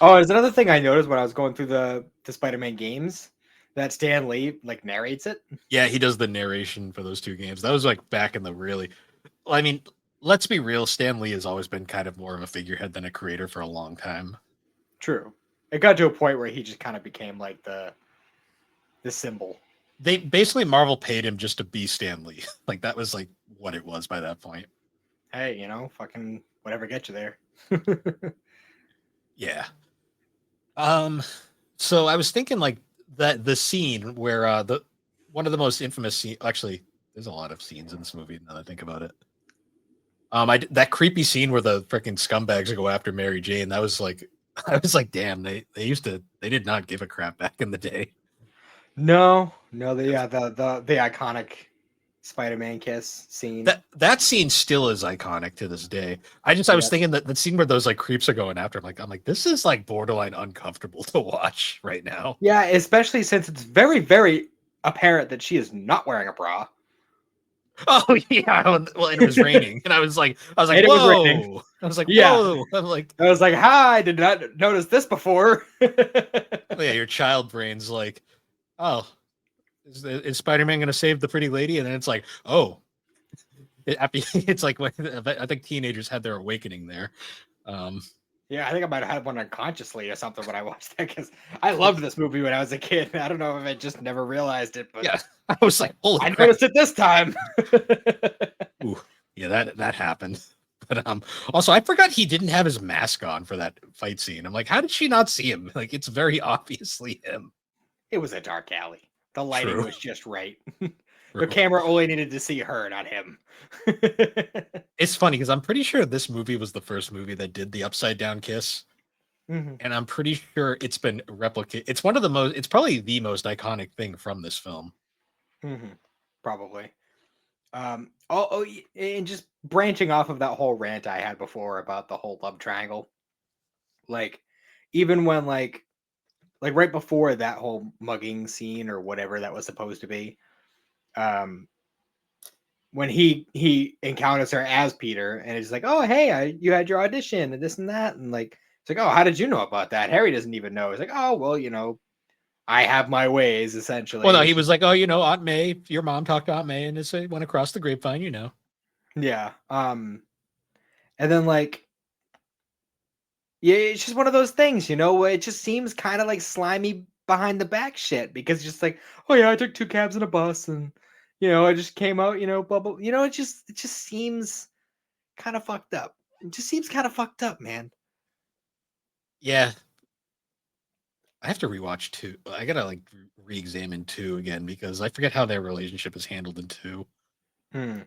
Oh, there's another thing I noticed when I was going through the Spider-Man games that Stan Lee like narrates it. Yeah, he does the narration for those two games. That was like back in the really. Well, I mean, let's be real. Stan Lee has always been kind of more of a figurehead than a creator for a long time. True. It got to a point where he just kind of became like the symbol. They basically Marvel paid him just to be Stan Lee. Like that was like what it was by that point. Hey, fucking whatever gets you there. Yeah. So I was thinking like that the scene where the one of the most infamous scene actually there's a lot of scenes in this movie now that I think about it. That creepy scene where the freaking scumbags go after Mary Jane, that was like I was like, damn, they did not give a crap back in the day. No, the iconic Spider-Man kiss scene. That scene still is iconic to this day. I was thinking that the scene where those like creeps are going after I'm like this is like borderline uncomfortable to watch right now. Yeah, especially since it's very, very apparent that she is not wearing a bra. Oh yeah, well, and it was raining, and I was like, whoa! I was like, yeah. Whoa! I'm like, I was like, hi, I did not notice this before. oh, yeah, your child brain's like, oh, is Spider-Man going to save the pretty lady? And then it's like, oh, it's like I think teenagers had their awakening there. Yeah, I think I might have had one unconsciously or something when I watched that because I loved this movie when I was a kid. I don't know if I just never realized it, but yeah, I was like, holy I crap. noticed it this time. Ooh, yeah, that happened. But also I forgot he didn't have his mask on for that fight scene. I'm like, how did she not see him? Like, it's very obviously him. It was a dark alley. The lighting True. was just right. The True. camera only needed to see her, not him. It's funny because I'm pretty sure this movie was the first movie that did the upside down kiss. Mm-hmm. And I'm pretty sure it's been replicated. It's one of the most, it's probably the most iconic thing from this film. Mm-hmm. Probably. And just branching off of that whole rant I had before about the whole love triangle. Like, even when like right before that whole mugging scene or whatever that was supposed to be, um, when he encounters her as Peter and is like, "Oh, hey, you had your audition and this and that," and like it's like, "Oh, how did you know about that?" Harry doesn't even know. He's like, "Oh, well, I have my ways." Essentially, Well, no, he was like, oh, Aunt May, your mom talked to Aunt May and it went across the grapevine, yeah. And then like, yeah, it's just one of those things, it just seems kind of like slimy behind the back shit because it's just like, oh yeah, I took 2 cabs and a bus and I just came out, blah blah. It just seems kind of fucked up. It just seems kind of fucked up, man. Yeah. I have to rewatch 2. I gotta like re-examine 2 again because I forget how their relationship is handled in 2. Hmm. If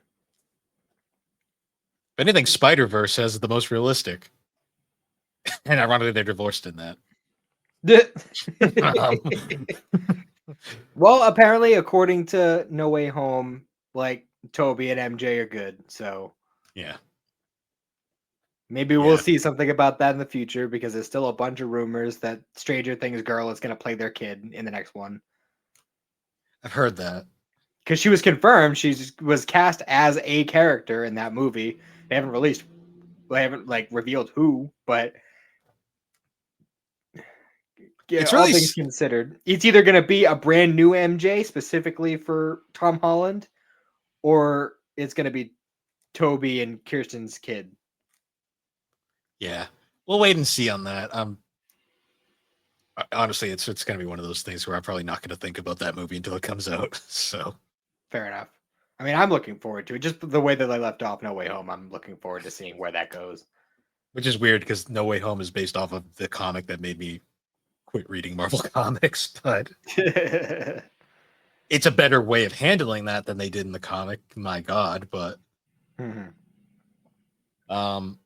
anything, Spider-Verse has the most realistic. And ironically, they're divorced in that. Um, Well, apparently, according to No Way Home, like Toby and MJ are good. So yeah. maybe we'll see something about that in the future because there's still a bunch of rumors that Stranger Things girl is going to play their kid in the next one. I've heard that. Because she was confirmed, she was cast as a character in that movie. They haven't like revealed who, but yeah, It's all really things considered, it's either going to be a brand new MJ specifically for Tom Holland, or it's going to be Toby and Kirsten's kid. yeah. We'll wait and see on that. Honestly, it's going to be one of those things where I'm probably not going to think about that movie until it comes out. So fair enough. I mean, I'm looking forward to it. Just the way that I left off No Way Home, I'm looking forward to seeing where that goes. Which is weird because No Way Home is based off of the comic that made me quit reading Marvel comics. But it's a better way of handling that than they did in the comic. My God, but Mm-hmm. um,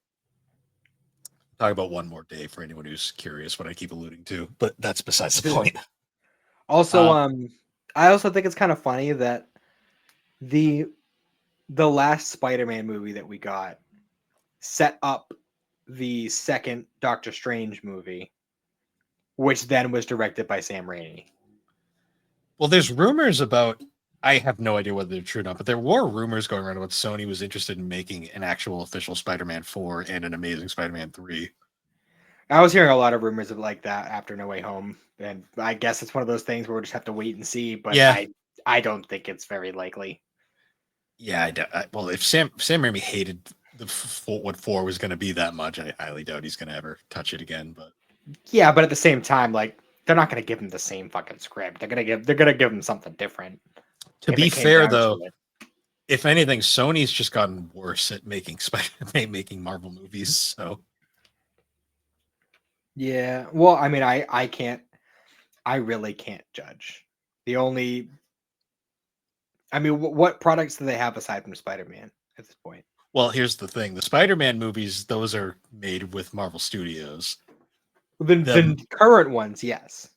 talk about One More Day for anyone who's curious. What I keep alluding to, but that's besides the point. Also, Um, I also think it's kind of funny that the the last Spider-Man movie that we got set up the second Doctor Strange movie, which then was directed by Sam Raimi. well, there's rumors about. I have no idea whether they're true or not, but there were rumors going around about Sony was interested in making an actual official Spider-Man 4 and an Amazing Spider-Man 3. I was hearing a lot of rumors of like that after No Way Home, and I guess it's one of those things where we'll just have to wait and see. But Yeah, I don't think it's very likely. yeah. Well, if Sam Raimi hated what 4 was going to be that much, I highly doubt he's going to ever touch it again. But Yeah, but at the same time, like they're not going to give him the same fucking script. They're gonna give him something different to if be it came fair, down to though, it. if anything, Sony's just gotten worse at making making Marvel movies. So Yeah. Well, I mean, I can't. I really can't judge. The only, I mean, what products do they have aside from Spider-Man at this point? well, here's the thing: the Spider-Man movies, those are made with Marvel Studios. The The current ones, yes.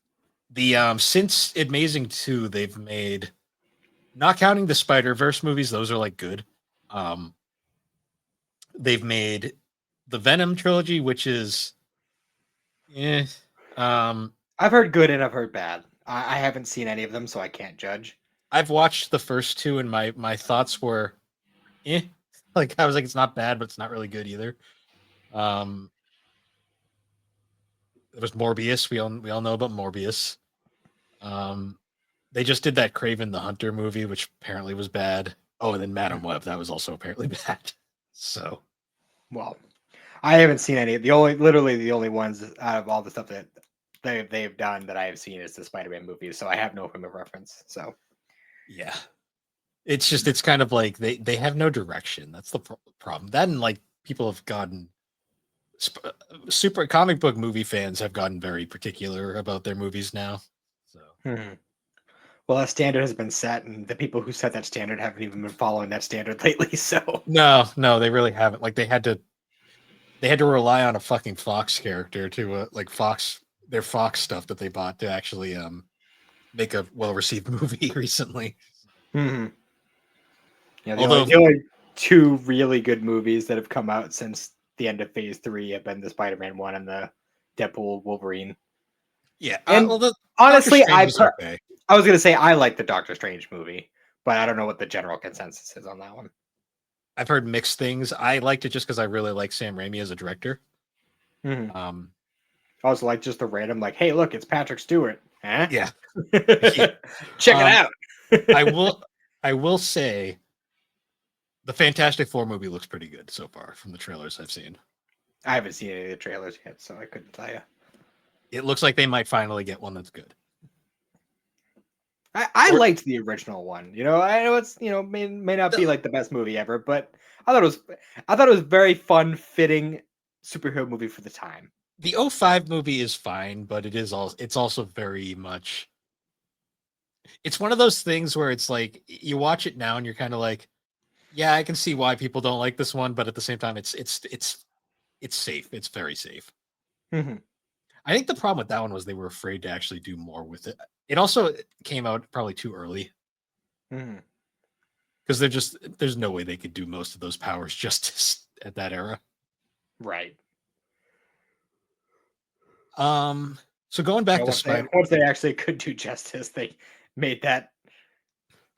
Since Amazing 2, they've made, not counting the Spider-Verse movies, those are like good. Um, they've made the Venom trilogy, which is, eh. Um, I've heard good and I've heard bad. I haven't seen any of them, so I can't judge. I've watched the first two, and my thoughts were, eh. Like I was like, it's not bad, but it's not really good either. Um, there was Morbius. We all know about Morbius. Um, they just did that Craven the Hunter movie, which apparently was bad. Oh, and then Madam Web, that was also apparently bad. So Well, I haven't seen any. Literally the only ones out of all the stuff that they've done that I have seen is the Spider-Man movies, so I have no frame of reference. So yeah, it's kind of like they have no direction. That's the problem. That, and like people have gotten super comic book movie fans have gotten very particular about their movies now. So hmm. Well, that standard has been set, and the people who set that standard haven't even been following that standard lately. So no, they really haven't. Like they had to rely on a fucking Fox character to like their Fox stuff that they bought to actually make a well received movie recently. hmm. Yeah, the only Although the only two really good movies that have come out since the end of Phase 3 have been the Spider-Man one and the Deadpool Wolverine. yeah, And well the Doctor honestly, Strange is okay. I was gonna say I like the Doctor Strange movie, but I don't know what the general consensus is on that one. I've heard mixed things. I liked it just because I really like Sam Raimi as a director. Hmm. Um, I also like just the random, like, hey, look, it's Patrick Stewart. Huh? yeah, yeah. Check it out. I will I will say the Fantastic Four movie looks pretty good so far from the trailers I've seen. I haven't seen any of the trailers yet, so I couldn't tell you. It looks like they might finally get one that's good. I Or liked the original one. I know it's may not be the, like the best movie ever, but I thought it was very fun, fitting superhero movie for the time. the '05 movie is fine, but it's also very much, it's one of those things where it's like you watch it now and you're kind of like, yeah, I can see why people don't like this one, but at the same time it's safe. It's very safe. Hmm. I think the problem with that one was they were afraid to actually do more with it. It also came out probably too early Hmm. because there's no way they could do most of those powers just at that era. Right. So going back Yeah, to once they Spider, once they actually could do justice, they made that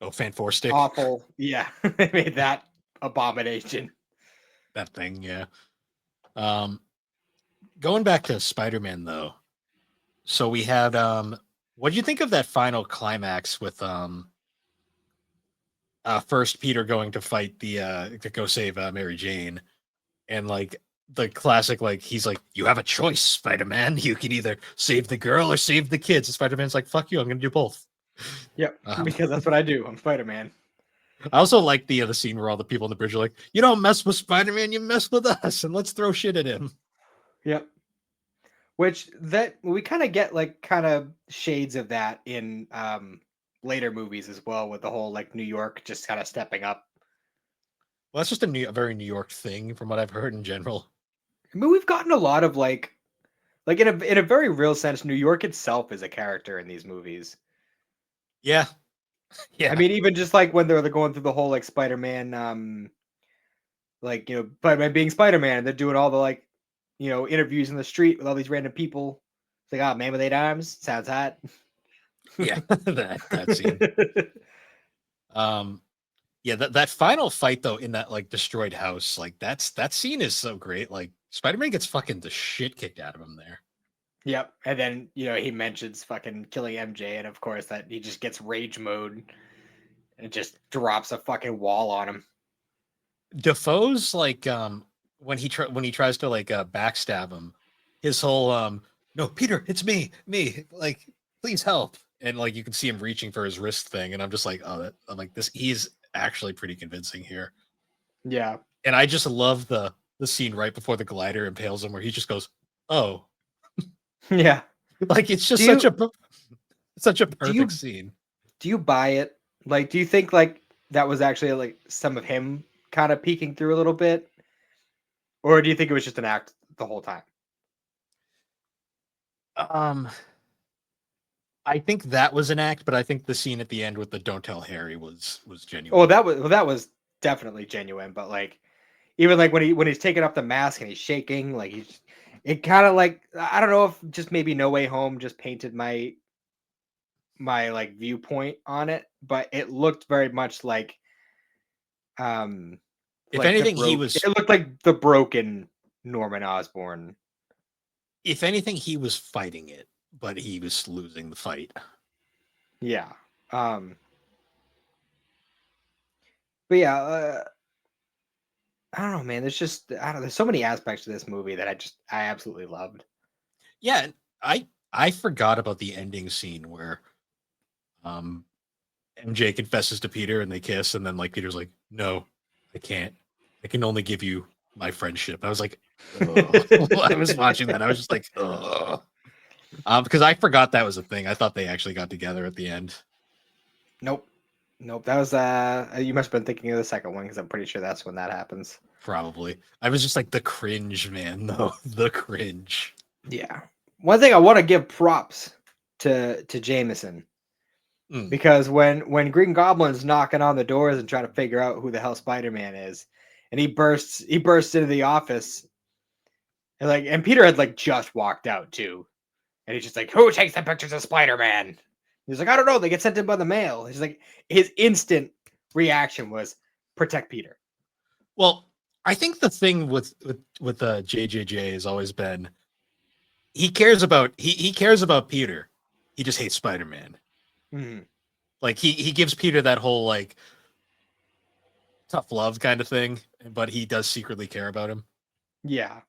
oh, Fan Four Stick, awful. Yeah, they made that abomination. that thing, yeah. Um, Going back to Spider-Man though, so we had what do you think of that final climax with first Peter going to fight the to go save Mary Jane, and like the classic, like he's like, you have a choice, Spider-Man. You can either save the girl or save the kids. And Spider-Man's like, fuck you, I'm gonna do both. Yep, Um, because that's what I do. I'm Spider-Man. I also like the scene where all the people on the bridge are like, you don't mess with Spider-Man, you mess with us, and let's throw shit at him. Yep. Which that we kind of get like kind of shades of that in later movies as well, with the whole like New York just kind of stepping up. Well, that's just a very New York thing from what I've heard in general. I mean, we've gotten a lot of like in a very real sense, New York itself is a character in these movies. Yeah, I yeah, mean, even just like when they're going through the whole like Spider-Man, like Spider-Man being Spider-Man, they're doing all the like, interviews in the street with all these random people. It's like, oh, man with eight arms, sounds hot. yeah. that scene. Um, yeah, that final fight though in that like destroyed house, like that scene is so great. Like Spider-Man gets fucking the shit kicked out of him there. Yep. And then, he mentions fucking killing MJ, and of course that he just gets rage mode and just drops a fucking wall on him. Defoe's like when he tries to like backstab him, his whole no Peter, it's me, like please help, and like you can see him reaching for his wrist thing, and I'm just like, oh, I'm like this. He's actually pretty convincing here, Yeah. and I just love the scene right before the glider impales him, where he just goes, oh, Yeah. like it's just Do you such a do perfect you scene. do you buy it? Like, do you think like that was actually like some of him kind of peeking through a little bit? Or do you think it was just an act the whole time? Um, I think that was an act, but I think the scene at the end with the "Don't tell Harry" was Oh, genuine. that was definitely genuine, but like even like when he's taking off the mask and he's shaking, like it kind of like I don't know if just maybe No Way Home just painted my like viewpoint on it, but it looked very much um If like anything, he was it looked like the broken Norman Osborn. if anything, he was fighting it, but he was losing the fight. Yeah. But yeah, I don't know, man. I don't. There's so many aspects to this movie that I absolutely loved. Yeah, I forgot about the ending scene where um MJ confesses to Peter and they kiss, and then like Peter's like, "No, I can't. I can only give you my friendship." I was like, "Ugh." I was watching that. I was just like, "Ugh." Because I forgot that was a thing. I thought they actually got together at the end. Nope, nope. That was you must have been thinking of the second one because I'm pretty sure that's when that happens. Probably. I was just like the cringe, man. No, the cringe. Yeah. One thing I want to give props to Jameson Mm. because when Green Goblin's knocking on the doors and trying to figure out who the hell Spider-Man is, and he bursts into the office and Peter had like just walked out too. And he's just like, who takes the pictures of Spider-Man? He's like, I don't know. They get sent in by the mail. He's like, his instant reaction was protect Peter. Well, I think the thing with JJJ has always been he cares about Peter. He just hates Spider-Man. Mm-hmm. Like he gives Peter that whole like tough love kind of thing, but he does secretly care about him. Yeah.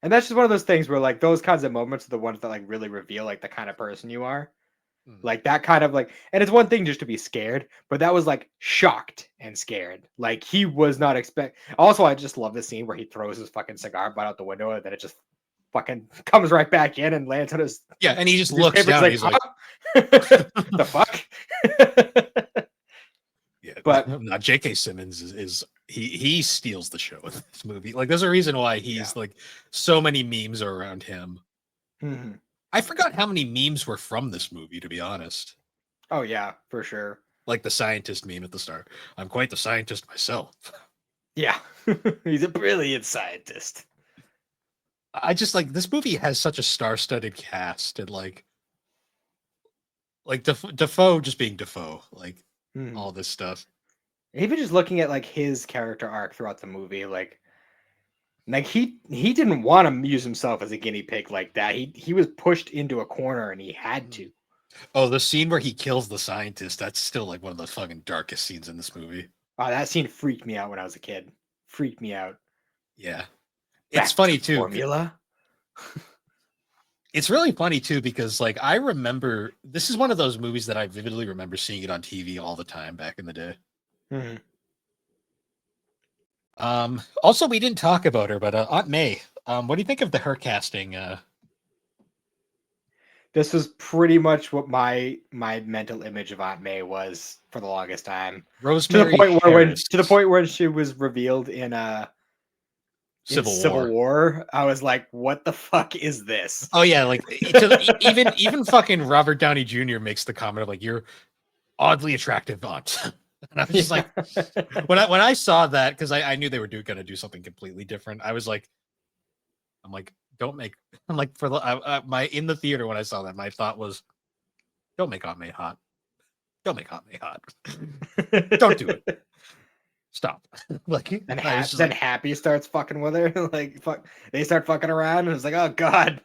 And that's just one of those things where like those kinds of moments are the ones that like really reveal like the kind of person you are. Mm. Like that kind of like, and it's one thing just to be scared, but that was like shocked and scared. Like he was not expect. Also, I just love the scene where he throws his fucking cigar butt out the window and then it just fucking comes right back in and lands on his Yeah, and he just looks newspaper. He's down and like, he's like, huh? The fuck? yeah, But no, J.K. Simmons is he steals the show in this movie. Like there's a reason why yeah. he's like so many memes are around him. Mhm. I forgot how many memes were from this movie, to be honest. Oh yeah, for sure. Like the scientist meme at the start. I'm quite the scientist myself. Yeah. He's a brilliant scientist. I just like this movie has such a star-studded cast and like Defoe just being Defoe, like Mhm. all this stuff. Even just looking at like his character arc throughout the movie, like he didn't want to use himself as a guinea pig like that. He was pushed into a corner and he had to. Oh, the scene where he kills the scientist, that's still like one of the fucking darkest scenes in this movie. Oh, that scene freaked me out when I was a kid. Freaked me out. Yeah. It's Back to funny too. formula. It's really funny too because like I remember this is one of those movies that I vividly remember seeing it on TV all the time back in the day. Mm-hmm. Also we didn't talk about her, but Aunt May. What do you think of her casting? This was pretty much what my mental image of Aunt May was for the longest time. Rosemary Harris, To the point where she was revealed in Civil Civil War. War, I was like, what the fuck is this? Oh yeah, like even fucking Robert Downey Jr. makes the comment of like, you're oddly attractive aunt. And I was just like, when I saw that, because I knew they were gonna do something completely different. I'm like, don't make. I'm like, for the my in the theater when I saw that, my thought was, don't make Aunt May hot. Don't make Aunt May hot. Don't do it. Stop. Like I was just Then like, Happy starts fucking with her. Like fuck, they start fucking around, and it's like, oh god,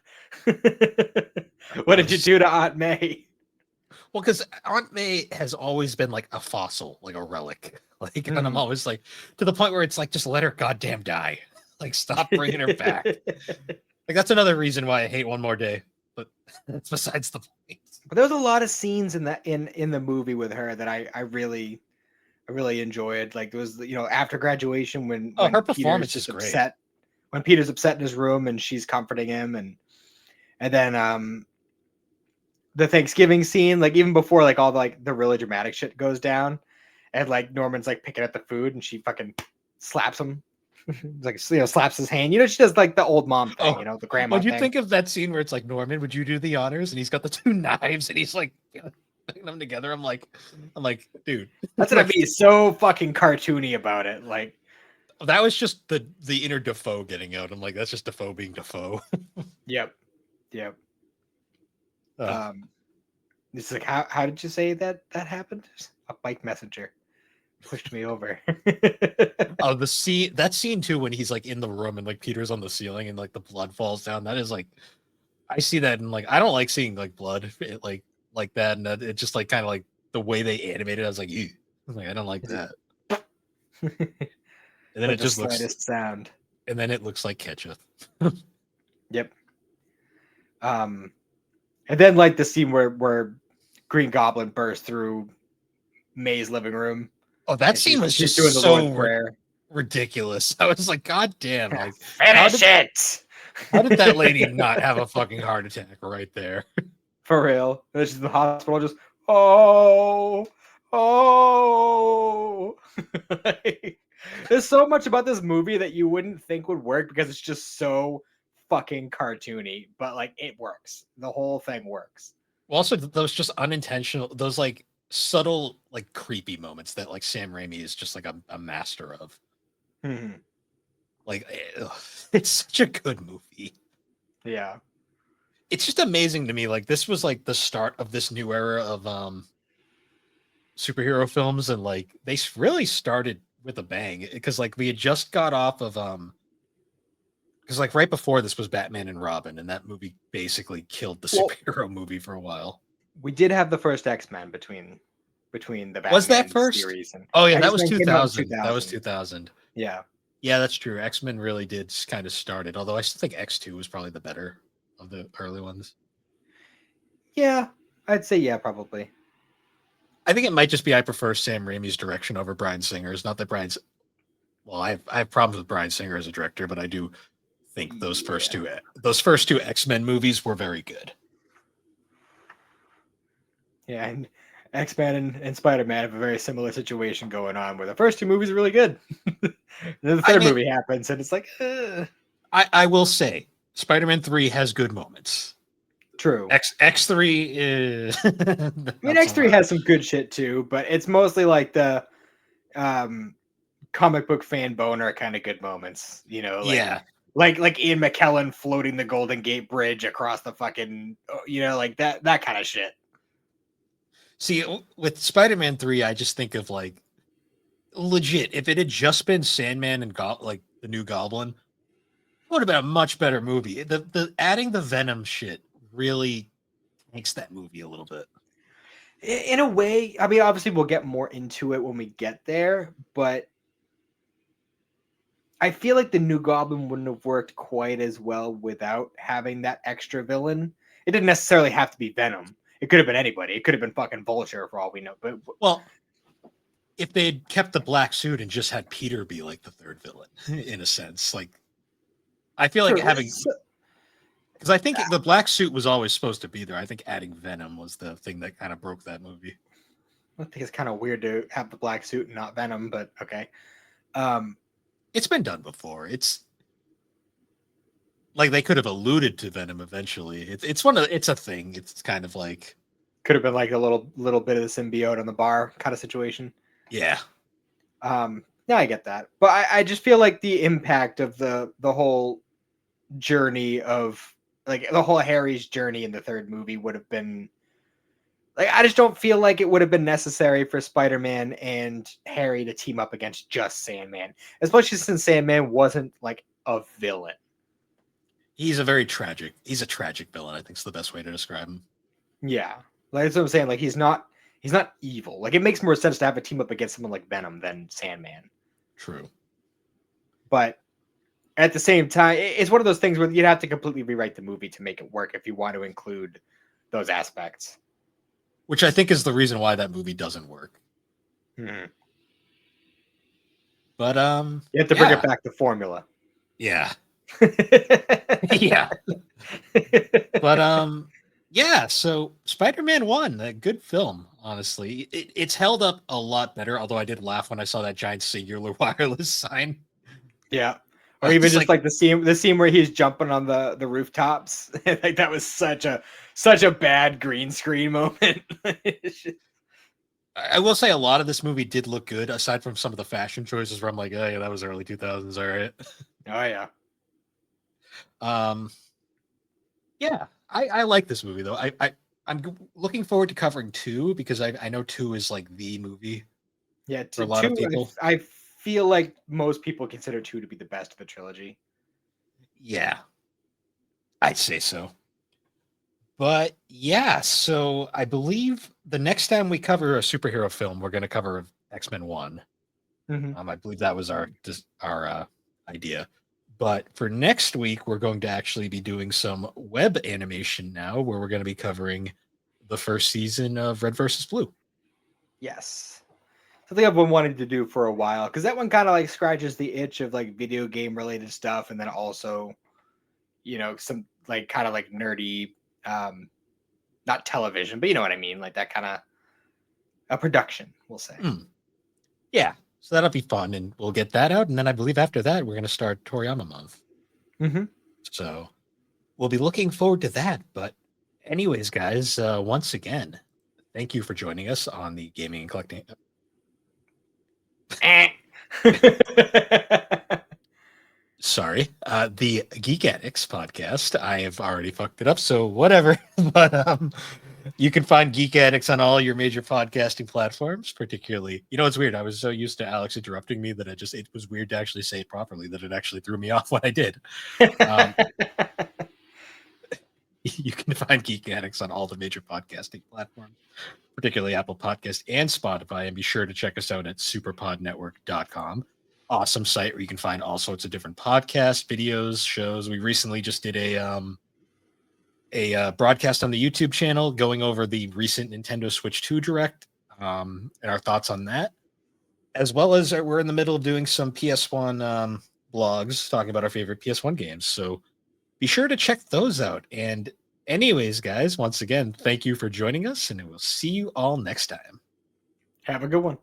what did you do to Aunt May? well, because Aunt May has always been like a fossil, like a relic. Like, and I'm always like, to the point where it's like, just let her goddamn die. Like, stop bringing her back. Like, that's another reason why I hate One More Day. But that's besides the point. But there was a lot of scenes in that in the movie with her that I really enjoyed. Like there was, after graduation Oh, her when Peter's performance is just great. upset, when Peter's upset in his room and she's comforting him, and then the Thanksgiving scene, like even before like all the really dramatic shit goes down, and like Norman's like picking up the food and she fucking slaps him. Like slaps his hand. She does like the old mom thing, Oh, the grandma would you thing. think of that scene where it's like, Norman, would you do the honors? And he's got the two knives and he's like putting them together. I'm like, dude, That's what I like, mean. So fucking cartoony about it. Like that was just the inner Defoe getting out. I'm like, that's just Defoe being Defoe. yep. Uh, It's like, how did you say that happened? A bike messenger pushed me over. oh, that scene too, when he's like in the room and like Peter's on the ceiling and like the blood falls down. That is like, I see that and like I don't like seeing like blood like that, and that, it just like kind of like the way they animated. I was like, ew. I was like, I don't like that. And then Like it the just looks, slightest sound. and then it looks like ketchup. Yep. And then like the scene where Green Goblin bursts through May's living room. Oh, that And scene was she's just doing the Lord's so Prayer. ridiculous. I was like, God damn! Like, Finish it. how did that lady not have a fucking heart attack right there? For real? And she's in the hospital, just oh. There's so much about this movie that you wouldn't think would work because it's just so fucking cartoony, but like it works. The whole thing works. Well, also those just unintentional, those like subtle, like creepy moments that like Sam Raimi is just like a master of. Mhm. Like, it's such a good movie. Yeah. It's just amazing to me. Like, this was like the start of this new era of superhero films, and like they really started with a bang because like we had just got off of because like right before this was Batman and Robin, and that movie basically killed the Well, superhero movie for a while. we did have the first X-Men between the Was that Batman first? series, and Oh yeah, that was X-Men came out in 2000. That was 2000. 2000. Yeah. Yeah, that's true. X-Men really did kind of start it, although I still think X2 was probably the better of the early ones. Yeah, I'd say yeah, probably. I think it might just be I prefer Sam Raimi's direction over Bryan Singer's. Not that I have problems with Bryan Singer as a director, but I do think Yeah. those first two X-Men movies were very good. Yeah, and X-Men and Spider-Man have a very similar situation going on where the first two movies are really good. Then the I third mean, movie happens and it's like, I will say Spider-Man 3 has good moments. true. X3 is I mean, not so X3 much. has some good shit too, but it's mostly like the um, comic book fan boner kind of good moments. Yeah. Like Ian McKellen floating the Golden Gate Bridge across the fucking, like that kind of shit. See, with Spider-Man 3, I just think of like legit, if it had just been Sandman and like the new Goblin, it would have been a much better movie. The adding the Venom shit really makes that movie a little bit. In a way, I mean, obviously we'll get more into it when we get there, but I feel like the new Goblin wouldn't have worked quite as well without having that extra villain. It didn't necessarily have to be Venom. It could have been anybody. It could have been fucking Vulture for all we know. But Well, if they'd kept the black suit and just had Peter be like the third villain, in a sense, like I feel like having Because I think the black suit was always supposed to be there. I think adding Venom was the thing that kind of broke that movie. I think it's kind of weird to have the black suit and not Venom, but okay. It's been done before. It's like they could have alluded to Venom eventually. It's a thing. It's kind of like could have been like a little bit of the symbiote on the bar kind of situation. yeah. Yeah, I get that, but I just feel like the impact of the whole journey of like the whole Harry's journey in the third movie would have been like I just don't feel like it would have been necessary for Spider-Man and Harry to team up against just Sandman, especially since Sandman wasn't like a villain. He's a tragic villain, I think is the best way to describe him. Yeah. Like that's what I'm saying. Like he's not evil. Like it makes more sense to have a team up against someone like Venom than Sandman. True. But at the same time, it's one of those things where you'd have to completely rewrite the movie to make it work if you want to include those aspects. Which I think is the reason why that movie doesn't work. Mm-hmm. But you have to bring it back to formula. Yeah. Yeah. But yeah, so Spider-Man 1, a good film, honestly. It's held up a lot better, although I did laugh when I saw that giant singular wireless sign. Yeah. Or even just like the scene where he's jumping on the rooftops. Like that was such a bad green screen moment. I will say a lot of this movie did look good, aside from some of the fashion choices where I'm like, oh yeah, that was early 2000s, all right. Oh yeah. Yeah, I like this movie though. I'm looking forward to covering 2 because I know 2 is like the movie. Yeah, for a lot of people. I feel like most people consider 2 to be the best of the trilogy. Yeah, I'd say so. But yeah, so I believe the next time we cover a superhero film, we're going to cover X-Men 1. Mm-hmm. I believe that was our idea. But for next week, we're going to actually be doing some web animation now, where we're going to be covering the first season of Red vs. Blue. Yes. Something I've been wanting to do for a while, because that one kind of like scratches the itch of like video game related stuff, and then also, some like kind of like nerdy, not television, but you know what I mean, like that kind of a production, we'll say. Yeah, so that'll be fun, and we'll get that out, and then I believe after that we're going to start Toriyama month. Mm-hmm. So we'll be looking forward to that. But anyways, guys, once again, thank you for joining us on the Gaming and Collecting. Sorry, the Geek Addicts podcast. I have already fucked it up, so whatever. But you can find Geek Addicts on all your major podcasting platforms. Particularly, it's weird. I was so used to Alex interrupting me that it was weird to actually say it properly. That it actually threw me off when I did. You can find Geek Addicts on all the major podcasting platforms, particularly Apple Podcast and Spotify. And be sure to check us out at superpodnetwork.com. Awesome site where you can find all sorts of different podcasts, videos, shows. We recently just did a broadcast on the YouTube channel going over the recent Nintendo Switch 2 Direct and our thoughts on that, as well as we're in the middle of doing some PS1 blogs talking about our favorite PS1 games. So be sure to check those out. And anyways, guys, once again, thank you for joining us, and we'll see you all next time. Have a good one.